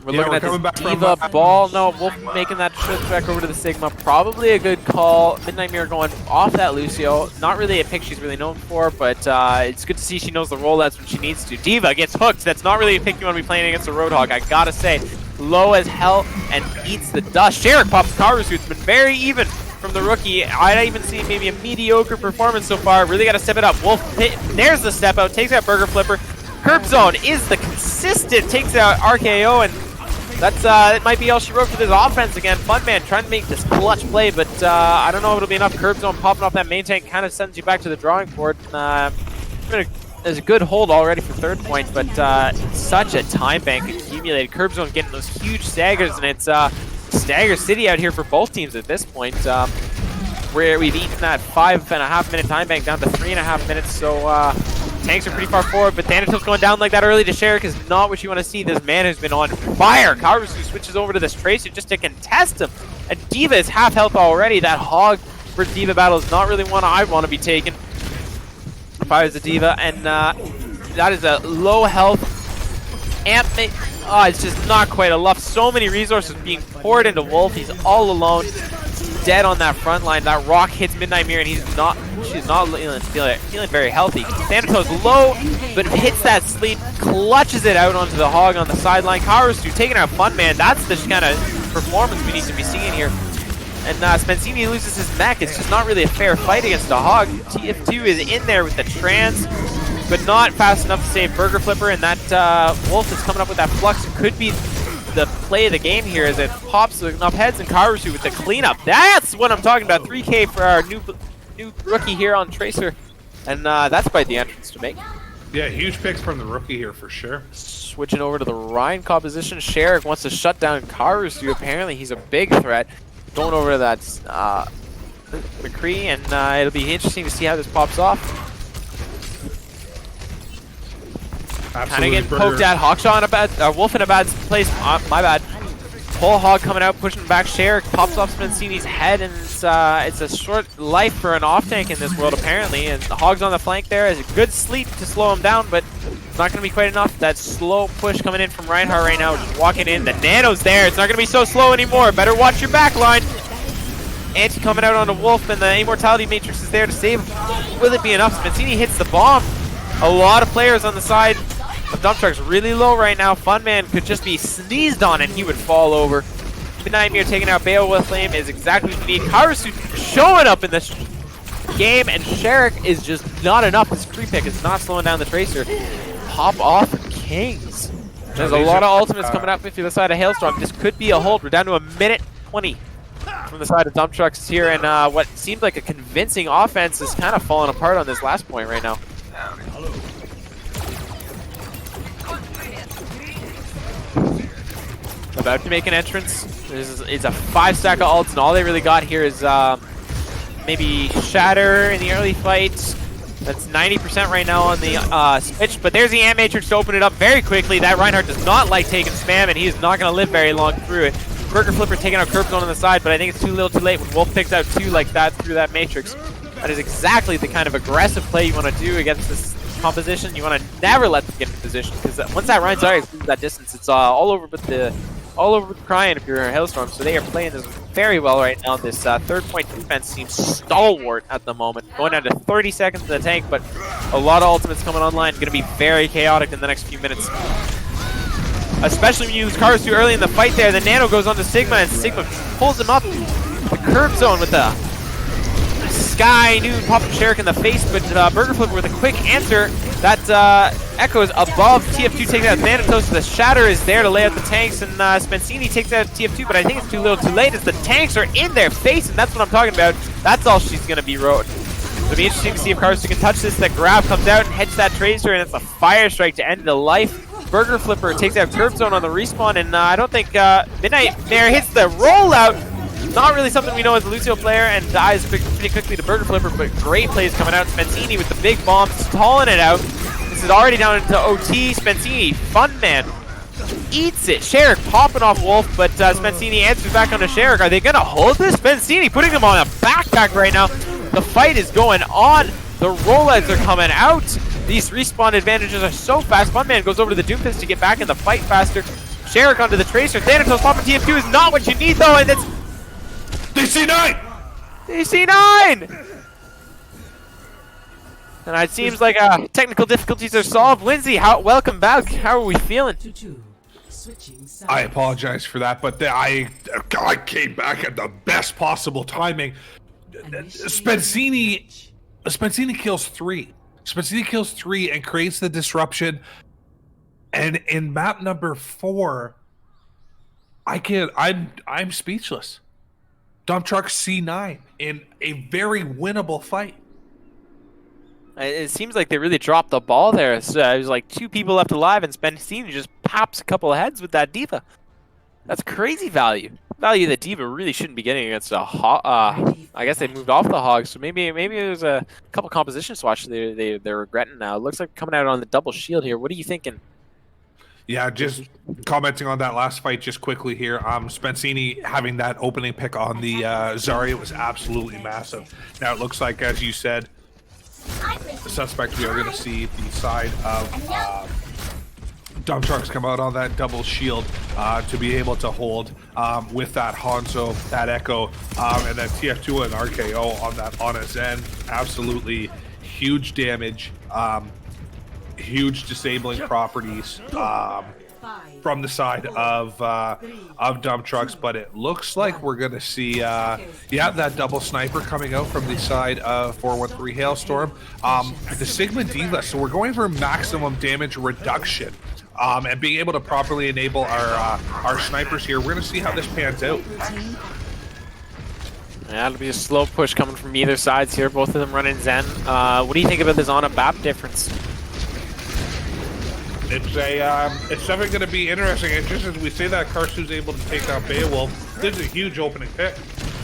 We're looking at this Diva ball. No, Wolf making that switch back over to the Sigma. Probably a good call. Midnight Mirror going off that Lucio. Not really a pick she's really known for, but it's good to see she knows the rollouts when she needs to. Diva gets hooked. That's not really a pick you want to be playing against a Roadhog, I gotta say. Low as hell and eats the dust. Sherrick pops Karasu. It's been very even from the rookie. I'd even seen maybe a mediocre performance so far. Really got to step it up. Wolf, there's the step out. Takes out Burger Flipper. Curb Zone is the consistent. Takes out RKO, and that's it might be all she wrote for this offense again. Funman trying to make this clutch play, but I don't know if it'll be enough. Curb Zone popping off that main tank kind of sends you back to the drawing board. There's a good hold already for third point, but such a time bank accumulated. Curb Zone getting those huge staggers, and it's Stagger City out here for both teams at this point. Where we've eaten that 5.5 minute time bank down to 3.5 minutes, so tanks are pretty far forward, but Thanatos going down like that early to Sherrick is not what you want to see. This man has been on fire. Karasu switches over to this Tracer just to contest him, and Diva is half health already. That hog for Diva battle is not really one I want to be taking if I was a Diva, and that is a low health amp. Oh, it's just not quite enough. So many resources being poured into Wolf. He's all alone. Dead on that front line. That rock hits Midnight Mirror, and she's not feeling very healthy. Thanatos low, but hits that sleep, clutches it out onto the hog on the sideline. Karasu taking out Funman. That's the kind of performance we need to be seeing here. And Spencini loses his mech. It's just not really a fair fight against a hog. TF2 is in there with the trans, but not fast enough to save Burger Flipper, and that Wolf is coming up with that flux. It could be the play of the game here as it pops enough heads, and Karasu with the cleanup. That's what I'm talking about. 3K for our new rookie here on Tracer, and that's quite the entrance to make. Yeah, huge picks from the rookie here for sure. Switching over to the Ryan composition, Sherrick wants to shut down Karasu. Apparently he's a big threat. Going over to that McCree, and it'll be interesting to see how this pops off. Kind of getting poked at. Hawkshaw in a bad, Wolf in a bad place. My bad. Whole hog coming out, pushing back. Sherrick pops off Spencini's head, and it's a short life for an off tank in this world apparently. And the hog's on the flank there. Is a good sleep to slow him down, but it's not going to be quite enough. That slow push coming in from Reinhardt right now, just walking in. The nano's there. It's not going to be so slow anymore. Better watch your back line. Anti coming out on the Wolf, and the Immortality Matrix is there to save him. Will it be enough? Spencini hits the bomb. A lot of players on the side. The dump truck's really low right now. Funman could just be sneezed on and he would fall over. Midnight Mirror taking out Beowulf Flame is exactly what we need. Karasu showing up in this game, and Sherrick is just not enough. This free pick is not slowing down the Tracer. Pop off Kings. There's a lot of ultimates coming up if you're the side of Hailstorm. This could be a hold. We're down to 1:20. from the side of Dump Trucks here, and what seemed like a convincing offense is kind of falling apart on this last point right now. About to make an entrance. It's a 5-stack of ults, and all they really got here is maybe Shatter in the early fight. That's 90% right now on the switch, but there's the Ant Matrix to open it up very quickly. That Reinhardt does not like taking spam, and he is not going to live very long through it. Burger Flipper taking out Curbzone on the side, but I think it's too little too late when Wolf picks out 2 like that through that Matrix. That is exactly the kind of aggressive play you want to do against this composition. You want to never let them get in position, because once that Rein's already through that distance, it's all over with the crying if you're a Hailstorm. So they are playing this very well right now. This third point defense seems stalwart at the moment. Going down to 30 seconds in the tank, but a lot of ultimates coming online. Going to be very chaotic in the next few minutes. Especially when you use cars too early in the fight there. The Nano goes on to Sigma, and Sigma pulls him up the curb zone with the Sky Noon popping Sherrick in the face, but Burger Flipper with a quick answer. That echoes above. TF2 takes out Thanatos. The Shatter is there to lay out the tanks, and Spencini takes out TF2, but I think it's too little too late as the tanks are in their face, and that's what I'm talking about. That's all she's going to be rode. It'll be interesting to see if Karstu can touch this. That grab comes out and hits that Tracer, and it's a Fire Strike to end the life. Burger Flipper takes out Curb Zone on the respawn, and I don't think Midnight Mare hits the rollout. Not really something we know as a Lucio player, and dies pretty quickly to Burger Flipper, but great plays coming out. Spencini with the big bomb, stalling it out. This is already down into OT. Spencini, fun man, eats it. Sherrick popping off Wolf, but Spencini answers back onto Sherrick. Are they going to hold this? Spencini putting them on a backpack right now. The fight is going on. The rollouts are coming out. These respawn advantages are so fast. Fun man goes over to the Doomfist to get back in the fight faster. Sherrick onto the Tracer. Thanatos popping TF2 is not what you need though, and it's DC9! DC9! And it seems like technical difficulties are solved. Windzy, welcome back. How are we feeling? Switching sides. I apologize for that, but I came back at the best possible timing. Spencini kills 3. Spencini kills 3 and creates the disruption. And in map number 4, I'm speechless. Dump Truck C9 in a very winnable fight. It seems like they really dropped the ball there. So, it was like 2 people left alive, and Spencini just pops a couple of heads with that Diva. That's crazy value. Value that Diva really shouldn't be getting against a Hog. I guess they moved off the Hogs, so maybe there's a couple composition swatches they're regretting now. It looks like coming out on the double shield here. What are you thinking? Yeah, just commenting on that last fight just quickly here. Spencini having that opening pick on the Zarya was absolutely massive. Now it looks like, as you said, the Suspect, we are going to see the side of Dump Trucks come out on that double shield to be able to hold with that Hanzo, that Echo, and that TF2 and RKO on his end. Absolutely huge damage. Huge disabling properties from the side of Dump Trucks, but it looks like we're gonna see that double sniper coming out from the side of 413 Hailstorm. The Sigma Diva, so we're going for maximum damage reduction and being able to properly enable our snipers here. We're gonna see how this pans out. Yeah, it'll be a slow push coming from either sides here. Both of them running Zen. What do you think about the Zana BAP difference? It's definitely going to be interesting. And just as we say that, Karstu's able to take out Beowulf. This is a huge opening pick.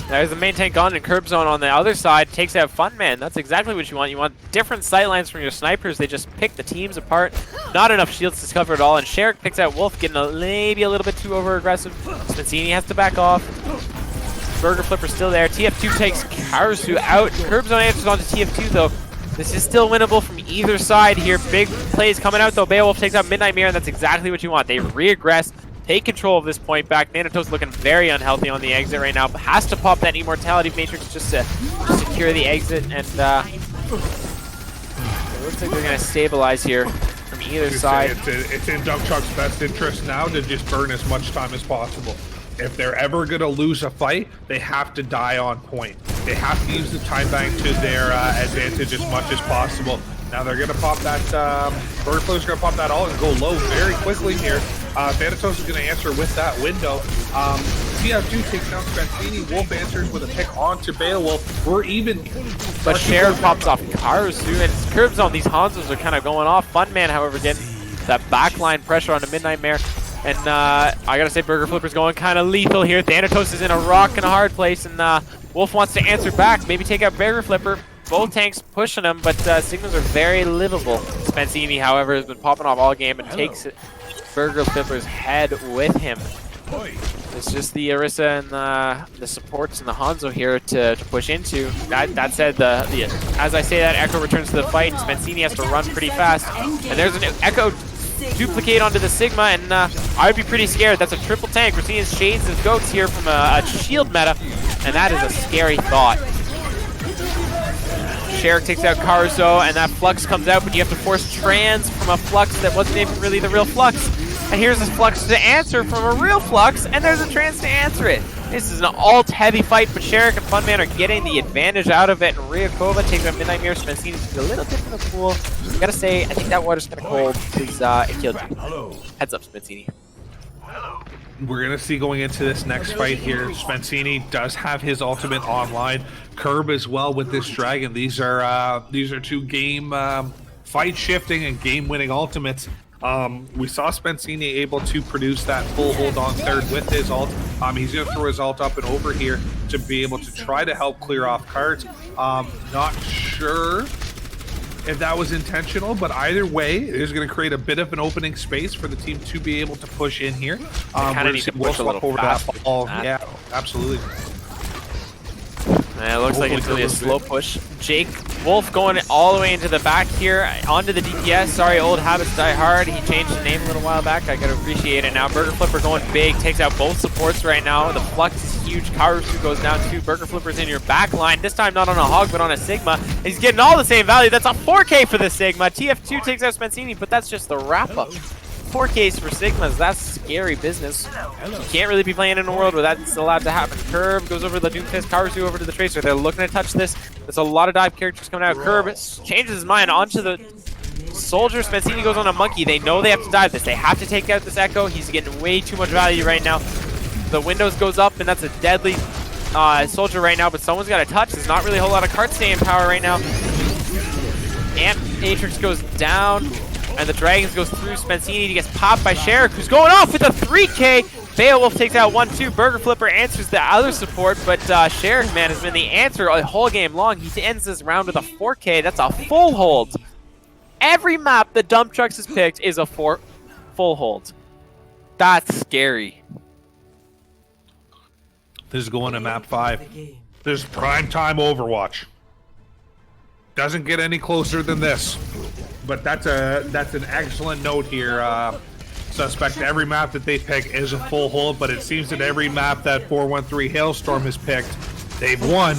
There's the main tank on and Curb Zone on the other side. Takes out Fun Man. That's exactly what you want. You want different sightlines from your snipers. They just pick the teams apart. Not enough shields to cover it all. And Sherrick picks out Wolf, getting maybe a little bit too over-aggressive. Spencini has to back off. Burger Flipper still there. TF2 takes Karstu out. Curb Zone answers onto TF2 though. This is still winnable from either side here. Big plays coming out though. Beowulf takes out Midnight Mirror, and that's exactly what you want. They re-aggress, take control of this point back. Thanatos looking very unhealthy on the exit right now, but has to pop that Immortality Matrix just to secure the exit. And it looks like they're going to stabilize here from either side. It's in Dump Truck's best interest now to just burn as much time as possible. If they're ever going to lose a fight, they have to die on point. They have to use the time bank to their advantage as much as possible. Now they're going to pop that, Burger Flipper's going to pop that all and go low very quickly here. Thanatos is going to answer with that window. TF2 takes down Spancini. Wolf answers with a pick onto Beowulf. We're even. But Sharon pops off Karasu, and it's curb zone. These Hanzos are kind of going off. Funman, however, getting that backline pressure on the Midnight Mare. And I gotta say, Burger Flipper's going kind of lethal here. Thanatos is in a rock and a hard place, and Wolf wants to answer back. Maybe take out Burger Flipper. Both tanks pushing him, but Sigmas are very livable. Spancini, however, has been popping off all game and takes Burger Flipper's head with him. It's just the Orisa and the supports and the Hanzo here to push into. That said, as I say that, Echo returns to the fight, and Spancini has to run pretty fast. And there's an Echo duplicate onto the Sigma, and I would be pretty scared. That's a triple tank. We're seeing Shades and Goats here from a shield meta, and that is a scary thought. Sherrick takes out Caruso, and that Flux comes out, but you have to force trans from a Flux that wasn't even really the real Flux. And here's this Flux to answer from a real Flux, and there's a trans to answer it. This is an alt-heavy fight, but Sherrick and Funman are getting the advantage out of it, and Ryakova takes out Midnight Mirror. Spancini's a little dip in the pool. I gotta say, I think that water's kind of cold, because it killed you. Heads up, Spancini. We're going to see going into this next fight here, Spancini does have his ultimate online. Curb as well with this dragon. These are two game fight shifting and game winning ultimates. We saw Spancini able to produce that full hold on third with his ult. He's going to throw his ult up and over here to be able to try to help clear off cards. Not sure if that was intentional, but either way, it is going to create a bit of an opening space for the team to be able to push in here. Kind of need to push a little fast. Yeah, absolutely. It looks like it's really a slow push. Jake Wolf going all the way into the back here, onto the DPS. Sorry, old habits die hard. He changed the name a little while back. I gotta appreciate it now. Burger Flipper going big, takes out both supports right now. The Flux is huge. Karusu goes down too. Burger Flipper's in your back line. This time not on a Hog, but on a Sigma. He's getting all the same value. That's a 4K for the Sigma. TF2 takes out Spancini, but that's just the wrap-up. 4Ks for Sigmas, that's scary business. You can't really be playing in a world where that's allowed to happen. Curb goes over the Doomfist, Karusu over to the Tracer. They're looking to touch this. There's a lot of dive characters coming out. Curb changes his mind onto the Soldier. Spancini goes on a Monkey. They know they have to dive this. They have to take out this Echo. He's getting way too much value right now. The Windows goes up, and that's a deadly Soldier right now, but someone's got to touch. There's not really a whole lot of card staying power right now. Amp Matrix goes down. And the Dragons goes through Spancini. He gets popped by Sherrick, who's going off with a 3K. Beowulf takes out 1-2. Burger Flipper answers the other support, but Sherrick, man, has been the answer a whole game long. He ends this round with a 4K. That's a full hold. Every map that Dump Trucks has picked is a full hold. That's scary. This is going to map 5. This is primetime Overwatch. Doesn't get any closer than this. But that's an excellent note here. Suspect, every map that they pick is a full hold, but it seems that every map that 413 Hailstorm has picked, they've won.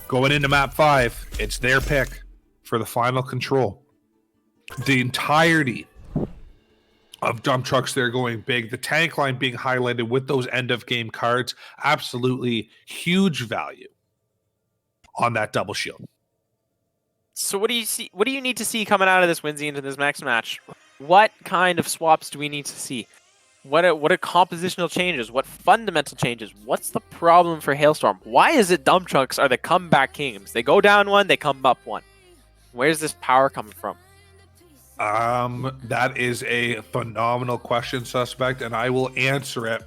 Going into map 5, it's their pick for the final control. The entirety of Dump Trucks, they're going big. The tank line being highlighted with those end of game cards, absolutely huge value on that double shield. So what do you see? What do you need to see coming out of this Windzy into this next match? What kind of swaps do we need to see? What are compositional changes? What fundamental changes? What's the problem for Hailstorm? Why is it Dump Trucks are the comeback kings? They go down one, they come up one. Where's this power coming from? That is a phenomenal question, Suspect, and I will answer it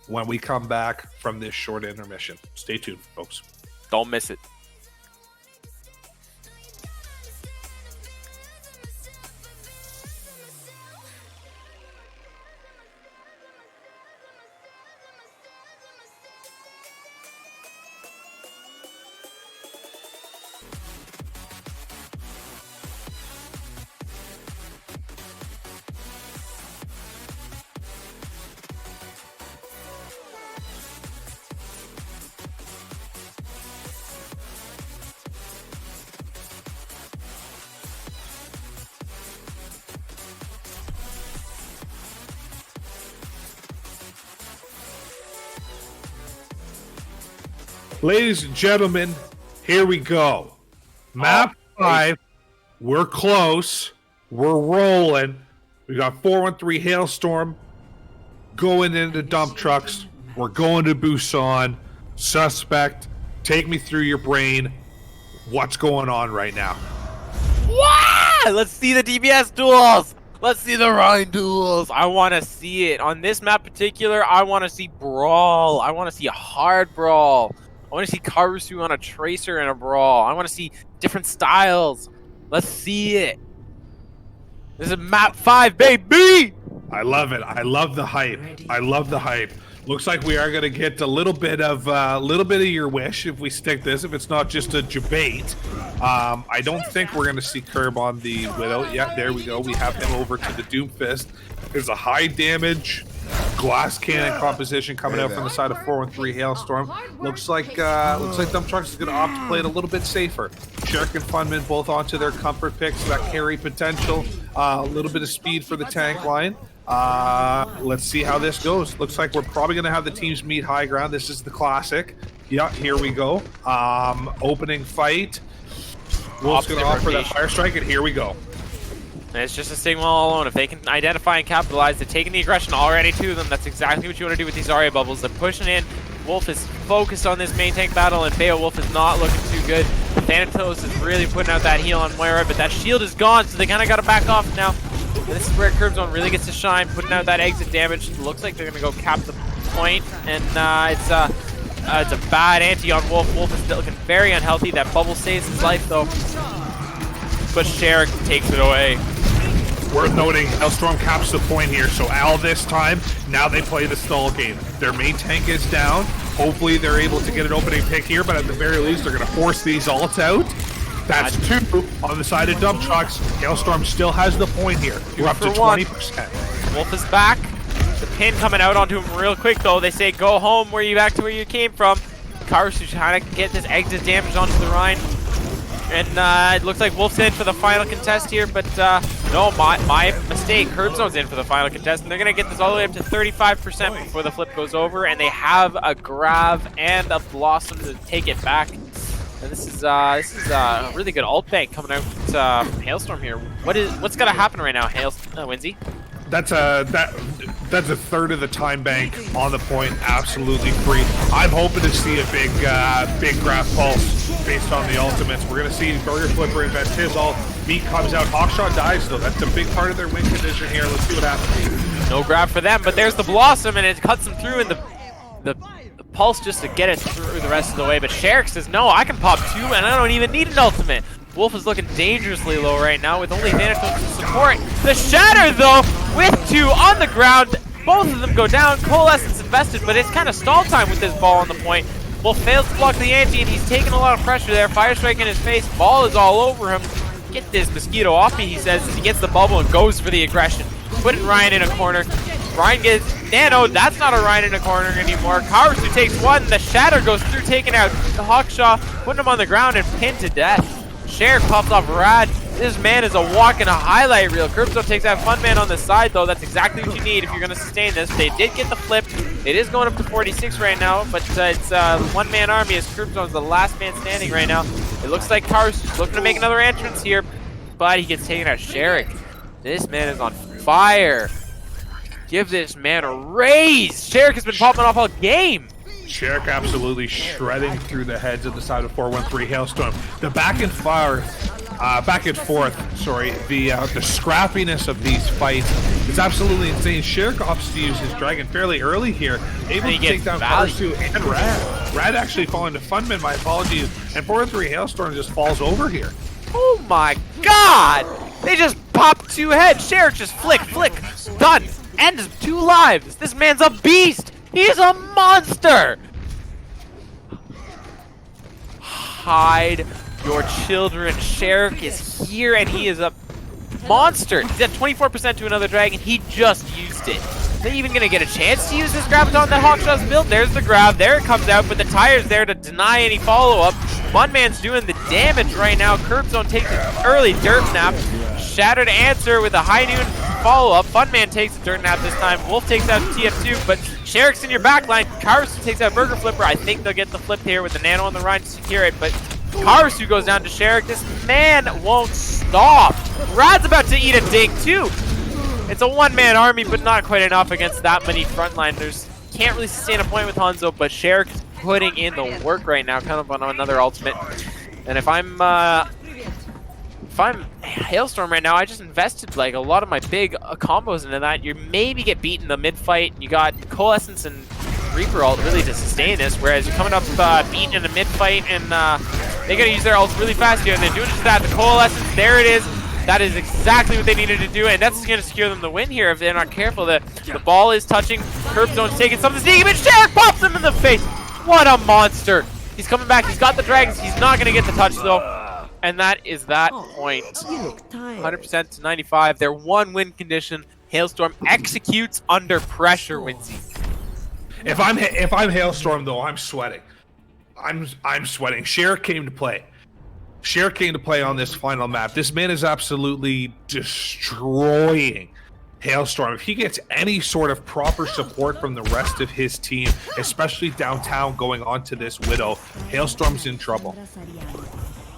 when we come back from this short intermission. Stay tuned, folks. Don't miss it. Ladies and gentlemen, here we go. Map 5. We're close. We're rolling. We got 413 Hailstorm going into dump trucks. We're going to Busan. Suspect, take me through your brain. What's going on right now? Wow! Let's see the DBS duels. Let's see the Rhine duels. I want to see it. On this map particular, I want to see brawl. I want to see a hard brawl. I want to see Karusu on a Tracer in a brawl. I want to see different styles. Let's see it. This is map 5, baby! I love it. I love the hype. I love the hype. Looks like we are going to get a little bit of your wish if we stick this. If it's not just a debate, I don't think we're going to see Curb on the Widow. Yeah, there we go. We have him over to the Doomfist. There's a high damage glass cannon composition coming out from the side of 413 Hailstorm. Looks like Dump Trucks is going to opt to play it a little bit safer. Shirk and Funman both onto their comfort picks. That carry potential, a little bit of speed for the tank line. Let's see how this goes. Looks like we're probably going to have the teams meet high ground. This is the classic. Yeah, here we go. Opening fight. Wolf's going to offer that fire strike, and here we go. And it's just a Sigma all alone. If they can identify and capitalize, they're taking the aggression already to them. That's exactly what you want to do with these Zarya bubbles. They're pushing in. Wolf is focused on this main tank battle, and Beowulf is not looking too good. Thanatos is really putting out that heal on Moira, but that shield is gone, so they kind of got to back off now. And this is where Curbzone really gets to shine, putting out that exit damage. It looks like they're going to go cap the point, and it's a bad ante on Wolf. Wolf is still looking very unhealthy. That bubble saves his life, though. But Sherrick takes it away. Worth noting, Hailstorm caps the point here, so Al this time, now they play the stall game. Their main tank is down. Hopefully they're able to get an opening pick here, but at the very least, they're going to force these ults out. That's 2 on the side of Dump Trucks. Hailstorm still has the point here. We're up to 20%. Wolf is back. The pin coming out onto him real quick, though. They say, go home, back to where you came from. Karusu trying to get this exit damage onto the Rhine. And it looks like Wolf's in for the final contest here, but no, my mistake. Curbzone's in for the final contest, and they're going to get this all the way up to 35% before the flip goes over, and they have a Grav and a Blossom to take it back. And this is a really good ult bank coming out from Hailstorm here. What's going to happen right now, Windzy? That's a third of the time bank on the point, absolutely free. I'm hoping to see a big grab pulse based on the ultimates. We're gonna see Burger Flipper invest his ult. Meat comes out. Hawkshot dies though. That's a big part of their win condition here. Let's see what happens. No grab for them, but there's the Blossom, and it cuts them through, and the pulse just to get it through the rest of the way. But Sherrick says, no, I can pop 2, and I don't even need an ultimate. Wolf is looking dangerously low right now with only Thanatos to support. The Shatter, though, with 2 on the ground. Both of them go down. Coalescence invested, but it's kind of stall time with this ball on the point. Wolf fails to block the ante, and he's taking a lot of pressure there. Fire strike in his face. Ball is all over him. Get this mosquito off me, he says, as he gets the bubble and goes for the aggression. Putting Ryan in a corner. Ryan gets Nano. That's not a Ryan in a corner anymore. Karusu takes 1. The Shatter goes through, taking out the Hawkshaw, putting him on the ground and pinned to death. Sherrick pops off Rad. This man is a walking a highlight reel. Curbzone takes that Funman on the side, though. That's exactly what you need if you're going to sustain this. They did get the flip. It is going up to 46 right now, but it's one-man army as Curbzone's the last man standing right now. It looks like Karusu's looking to make another entrance here, but he gets taken out. Sherrick, this man is on fire. Give this man a raise. Sherrick has been popping off all game. Sherrick absolutely shredding through the heads of the side of 413 Hailstorm. The back and forth, sorry, the scrappiness of these fights is absolutely insane. Sherrick opts to use his dragon fairly early here, able to take down Karusu and Rad. Rad actually falling to Funman, my apologies, and 413 Hailstorm just falls over here. Oh my god! They just popped 2 heads. Sherrick just flick, done. End 2 lives. This man's a beast. He's a monster! Hide your children. Sherrick is here, and he is a monster. He's at 24% to another dragon. He just used it. Is they even going to get a chance to use this Graviton that Hawkshaw's built? There's the grab. There it comes out, but the tire's there to deny any follow-up. Funman's doing the damage right now. Curbzone takes an early dirt nap. Shattered answer with a high noon follow-up. Funman takes a dirt nap this time. Wolf takes out TF2, but Sherrick's in your backline. Karusu takes out Burger Flipper. I think they'll get the flip here with the Nano on the Rhine to secure it, but Karusu goes down to Sherrick. This man won't stop. Rad's about to eat a dig too. It's a one-man army, but not quite enough against that many frontliners. Can't really sustain a point with Hanzo, but Sherrick putting in the work right now, kind of on another ultimate. And if I'm Hailstorm right now, I just invested like a lot of my big combos into that. You maybe get beaten in the mid-fight. You got Coalescence and Reaper ult really to sustain this, whereas you're coming up beaten in the mid-fight, and they gotta use their ults really fast here, and they're doing just that. The Coalescence, there it is. That is exactly what they needed to do, and that's going to secure them the win here if they're not careful. The ball is touching. Curb Zone's taking something sneaky, but Sherrick pops him in the face. What a monster. He's coming back. He's got the dragons. He's not going to get the touch, though. And that is that point. 100% to 95. They're one win condition. Hailstorm executes under pressure, Windzy. If I'm Hailstorm, though, I'm sweating. I'm sweating. Sherrick came to play. Sherrick came to play on this final map. This man is absolutely destroying Hailstorm. If he gets any sort of proper support from the rest of his team, especially downtown going on to this Widow, Hailstorm's in trouble.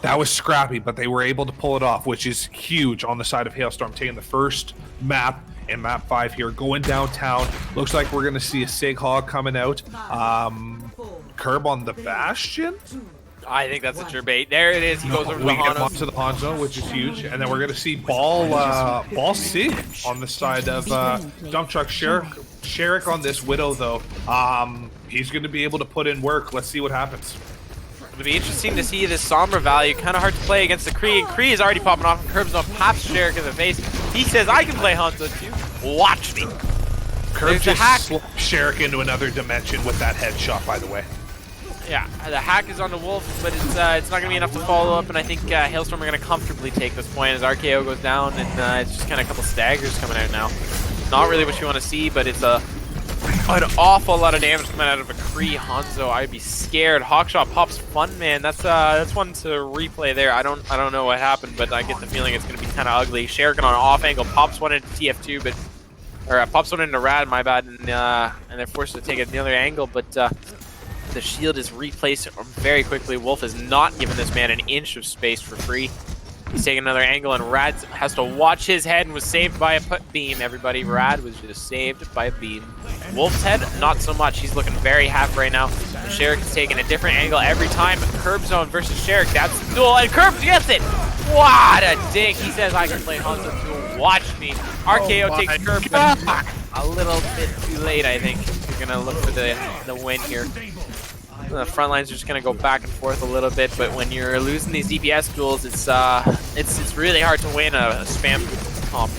That was scrappy, but they were able to pull it off, which is huge on the side of Hailstorm, taking the first map in map 5 here, going downtown. Looks like we're going to see a Sig Hog coming out. Curb on the Bastion? I think that's a turbate. There it is. He goes over to the We get Hanzo. onto the Hanzo, which is huge, and then we're gonna see Ball Sig on the side of Dump Truck Sherrick on this Widow though. He's gonna be able to put in work. Let's see what happens. It'll be interesting to see this Sombra value. Kind of hard to play against the Kree. Kree is already popping off. Curbs on pops Sherrick in the face. He says, I can play Hanzo too. Watch me. Curb just slapped Sherrick into another dimension with that headshot, by the way. Yeah, the hack is on the Wolf, but it's not going to be enough to follow up, and I think Hailstorm are going to comfortably take this point as RKO goes down, and it's just kind of a couple staggers coming out now. Not really what you want to see, but it's an awful lot of damage coming out of a Kree Hanzo. I'd be scared. Hawkshot pops Fun Man. That's one to replay there. I don't know what happened, but I get the feeling it's going to be kind of ugly. Sherrick on an off angle pops one into TF2, but pops one into Rad, my bad, and they're forced to take another angle, but the shield is replaced very quickly. Wolf is not giving this man an inch of space for free. He's taking another angle, and Rad has to watch his head and was saved by a beam, everybody. Rad was just saved by a beam. Wolf's head, not so much. He's looking very happy right now. Sherrick is taking a different angle every time. Curb Zone versus Sherrick. That's the duel, and Curb gets it! What a dig! He says, I can play Hanzo too. Watch me. RKO takes Curb, but a little bit too late, I think. You're going to look for the win here. The front lines are just gonna go back and forth a little bit, but when you're losing these DPS duels, it's really hard to win a spam comp.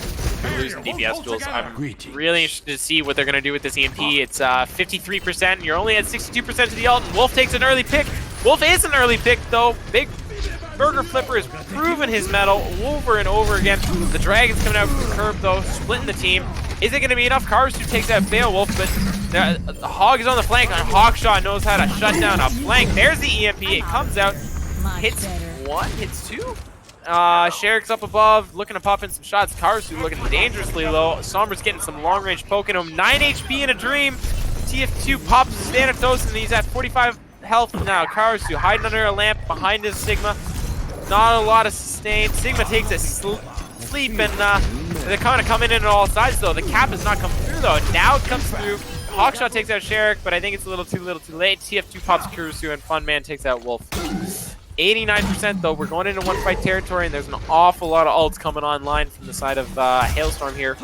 You're losing DPS duels. I'm really interested to see what they're gonna do with this EMP. It's 53%. You're only at 62% to the ult, and Wolf takes an early pick. Wolf is an early pick though. Big Burger Flipper has proven his mettle over and over again. The Dragon's coming out from the curb though, splitting the team. Is it going to be enough? Karsu takes that Beowulf, but the Hog is on the flank, and Hawkshot knows how to shut down a flank. There's the EMP. It comes out, hits one, hits two. Sherrick's up above, looking to pop in some shots. Karsu looking dangerously low. Sombra's getting some long-range poking him. 9 HP in a dream. TF2 pops Thanatos, and he's at 45 health now. Karsu hiding under a lamp behind his Sigma. Not a lot of sustain. Sigma takes a sleep, and they're kind of coming in on all sides though. The cap has not come through though. Now it comes through. Hawkshot takes out Sherrick, but I think it's a little too late. TF2 pops Kurusu, and Fun Man takes out Wolf. 89% though. We're going into one fight territory, and there's an awful lot of ults coming online from the side of Hailstorm here.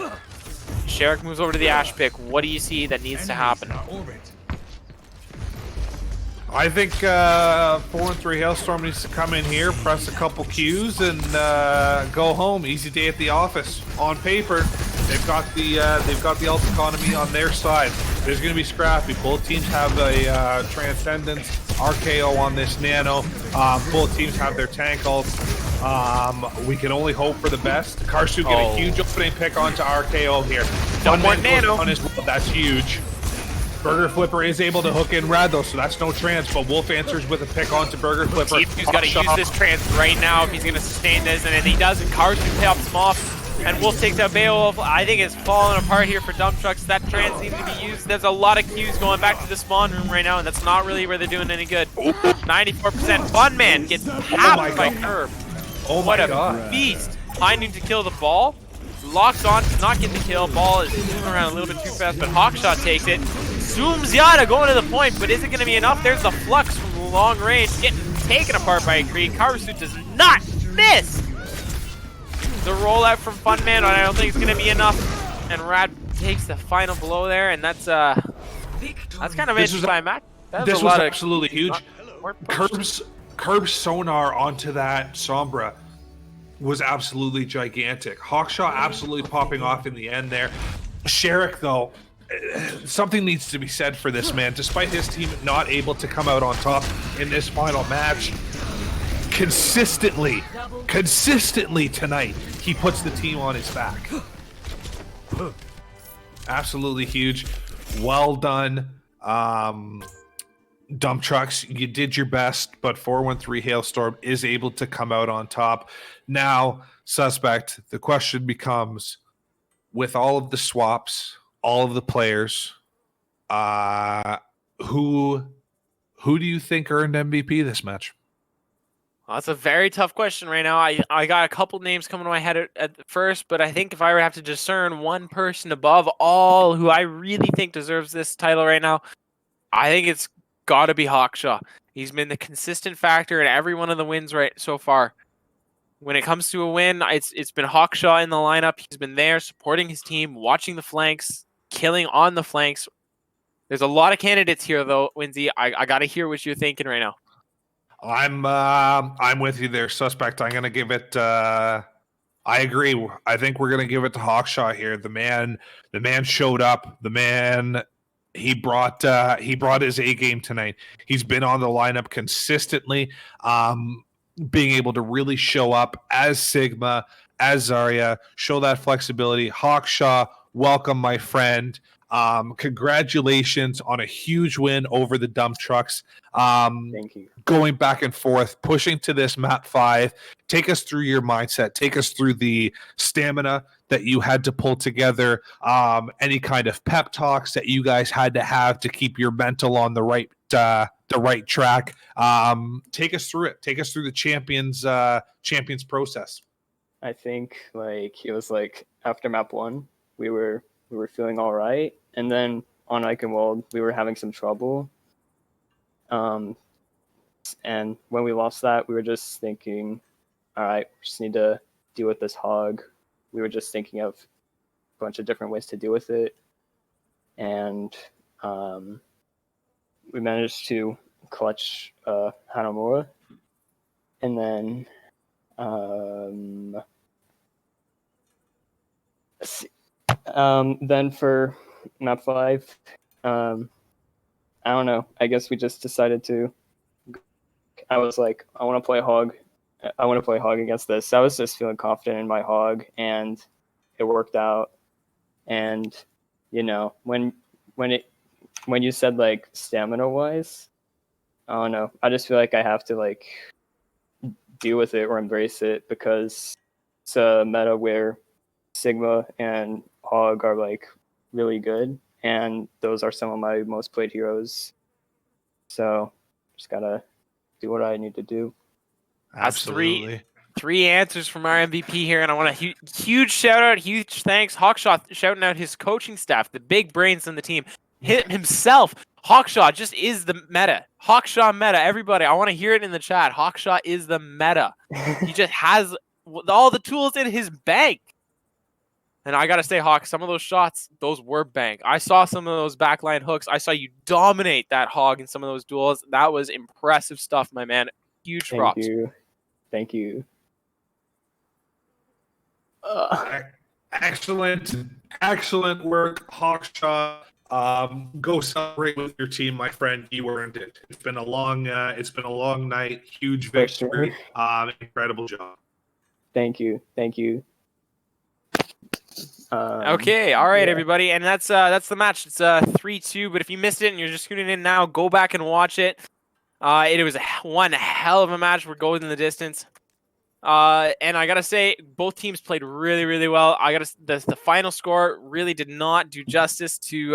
Sherrick moves over to the Ash pick. What do you see that needs to happen? I think 4-3 Hailstorm needs to come in here, press a couple Qs, and go home. Easy day at the office. On paper, they've got the ult economy on their side. There's going to be scrappy. Both teams have a Transcendence, RKO on this Nano. Both teams have their tank ults. We can only hope for the best. Karsu get a huge opening pick onto RKO here. No more Nano. On his wall. That's huge. Burger Flipper is able to hook in Rad though, so that's no trans, but Wolf answers with a pick onto Burger Flipper. He's got to use this trans right now if he's going to sustain this, and if he doesn't, Karsu pops him off, and Wolf takes out Beowulf. I think it's falling apart here for Dump Trucks. That trans needs to be used. There's a lot of Qs going back to the spawn room right now, and that's not really where they're doing any good. 94%. Fun Man gets popped by Curb. Oh my god. What a beast. Finding to kill the ball. locks on, does not get the kill. Ball is moving around a little bit too fast, but Hawkshot takes it. Zooms Yada going to the point, but is it going to be enough? There's the flux from long range, getting taken apart by a Creed. Karasu does not miss. The rollout from Funman, I don't think it's going to be enough. And Rad takes the final blow there, and that's kind of anticlimactic. This was absolutely huge. Curb's sonar onto that Sombra was absolutely gigantic. Hawkshaw absolutely popping off in the end there. Sherrick, though, something needs to be said for this man. Despite his team not able to come out on top in this final match, consistently tonight, he puts the team on his back. Absolutely huge. Well done. Dump Trucks, you did your best, but 413 Hailstorm is able to come out on top. Now, Suspect, the question becomes, with all of the swaps, all of the players, who do you think earned MVP this match? Well, that's a very tough question right now. I got a couple names coming to my head at first, but I think if I were to have to discern one person above all who I really think deserves this title right now, I think it's got to be Hawkshaw. He's been the consistent factor in every one of the wins right so far. When it comes to a win, it's been Hawkshaw in the lineup. He's been there supporting his team, watching the flanks, killing on the flanks. There's a lot of candidates here, though, Windzy. I got to hear what you're thinking right now. I'm with you there, Suspect. I'm going to give it. I agree. I think we're going to give it to Hawkshaw here. The man showed up. The man. He brought his A game tonight. He's been on the lineup consistently, being able to really show up as Sigma, as Zarya, show that flexibility. Hawkshaw, welcome, my friend. Congratulations on a huge win over the Dump Trucks. Thank you. Going back and forth, pushing to this map 5. Take us through your mindset. Take us through the stamina that you had to pull together. Any kind of pep talks that you guys had to have to keep your mental on the right track. Take us through it. Take us through the champions process. I think it was after map 1, we were feeling all right, and then on Eichenwald we were having some trouble. And when we lost that, we were just thinking, all right, we just need to deal with this hog. We were just thinking of a bunch of different ways to deal with it. And we managed to clutch Hanamura. And then then for map 5, I don't know. I guess we just decided to. I was like, I want to play hog. I want to play hog against this. I was just feeling confident in my hog, and it worked out. And when you said stamina wise, I don't know. I just feel like I have to deal with it or embrace it, because it's a meta where Sigma and hog are really good, and those are some of my most played heroes. So just gotta do what I need to do. Absolutely. Three answers from our MVP here, and I want a huge shout out, huge thanks. Hawkshaw shouting out his coaching staff, the big brains in the team, himself. Hawkshaw just is the meta. Hawkshaw meta. Everybody, I want to hear it in the chat. Hawkshaw is the meta. He just has all the tools in his bank. And I got to say, Hawk, some of those shots, those were bank. I saw some of those backline hooks. I saw you dominate that hog in some of those duels. That was impressive stuff, my man. Huge props. Thank you. Excellent work, Hawkshaw. Go celebrate with your team, my friend. You earned it. It's been a long night. Huge victory. Incredible job. Thank you. Okay, all right, everybody, and that's the match. It's 3-2. But if you missed it and you're just tuning in now, go back and watch it. It was one hell of a match. We're going the distance. And I gotta say, both teams played really, really well. The final score really did not do justice to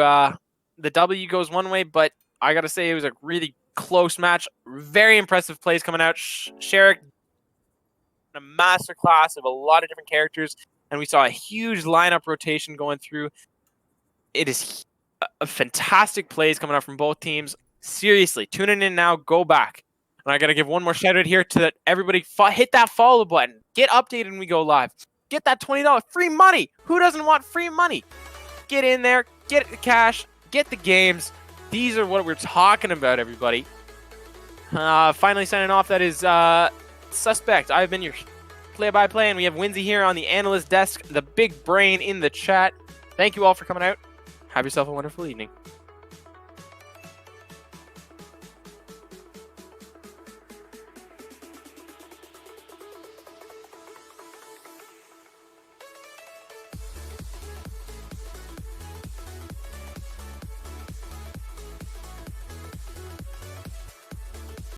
the W goes one way, but I gotta say it was a really close match. Very impressive plays coming out. Sherrick, a masterclass of a lot of different characters. and we saw a huge lineup rotation going through. It is a fantastic plays coming out from both teams. Seriously, tuning in now, go back. And I got to give one more shout out here to everybody. Hit that follow button. Get updated when we go live. Get that $20 free money. Who doesn't want free money? Get in there, get the cash, get the games. These are what we're talking about, everybody. Finally signing off, that is Suspect. I've been your play-by-play, and we have Windzy here on the analyst desk, the big brain in the chat. Thank you all for coming out. Have yourself a wonderful evening.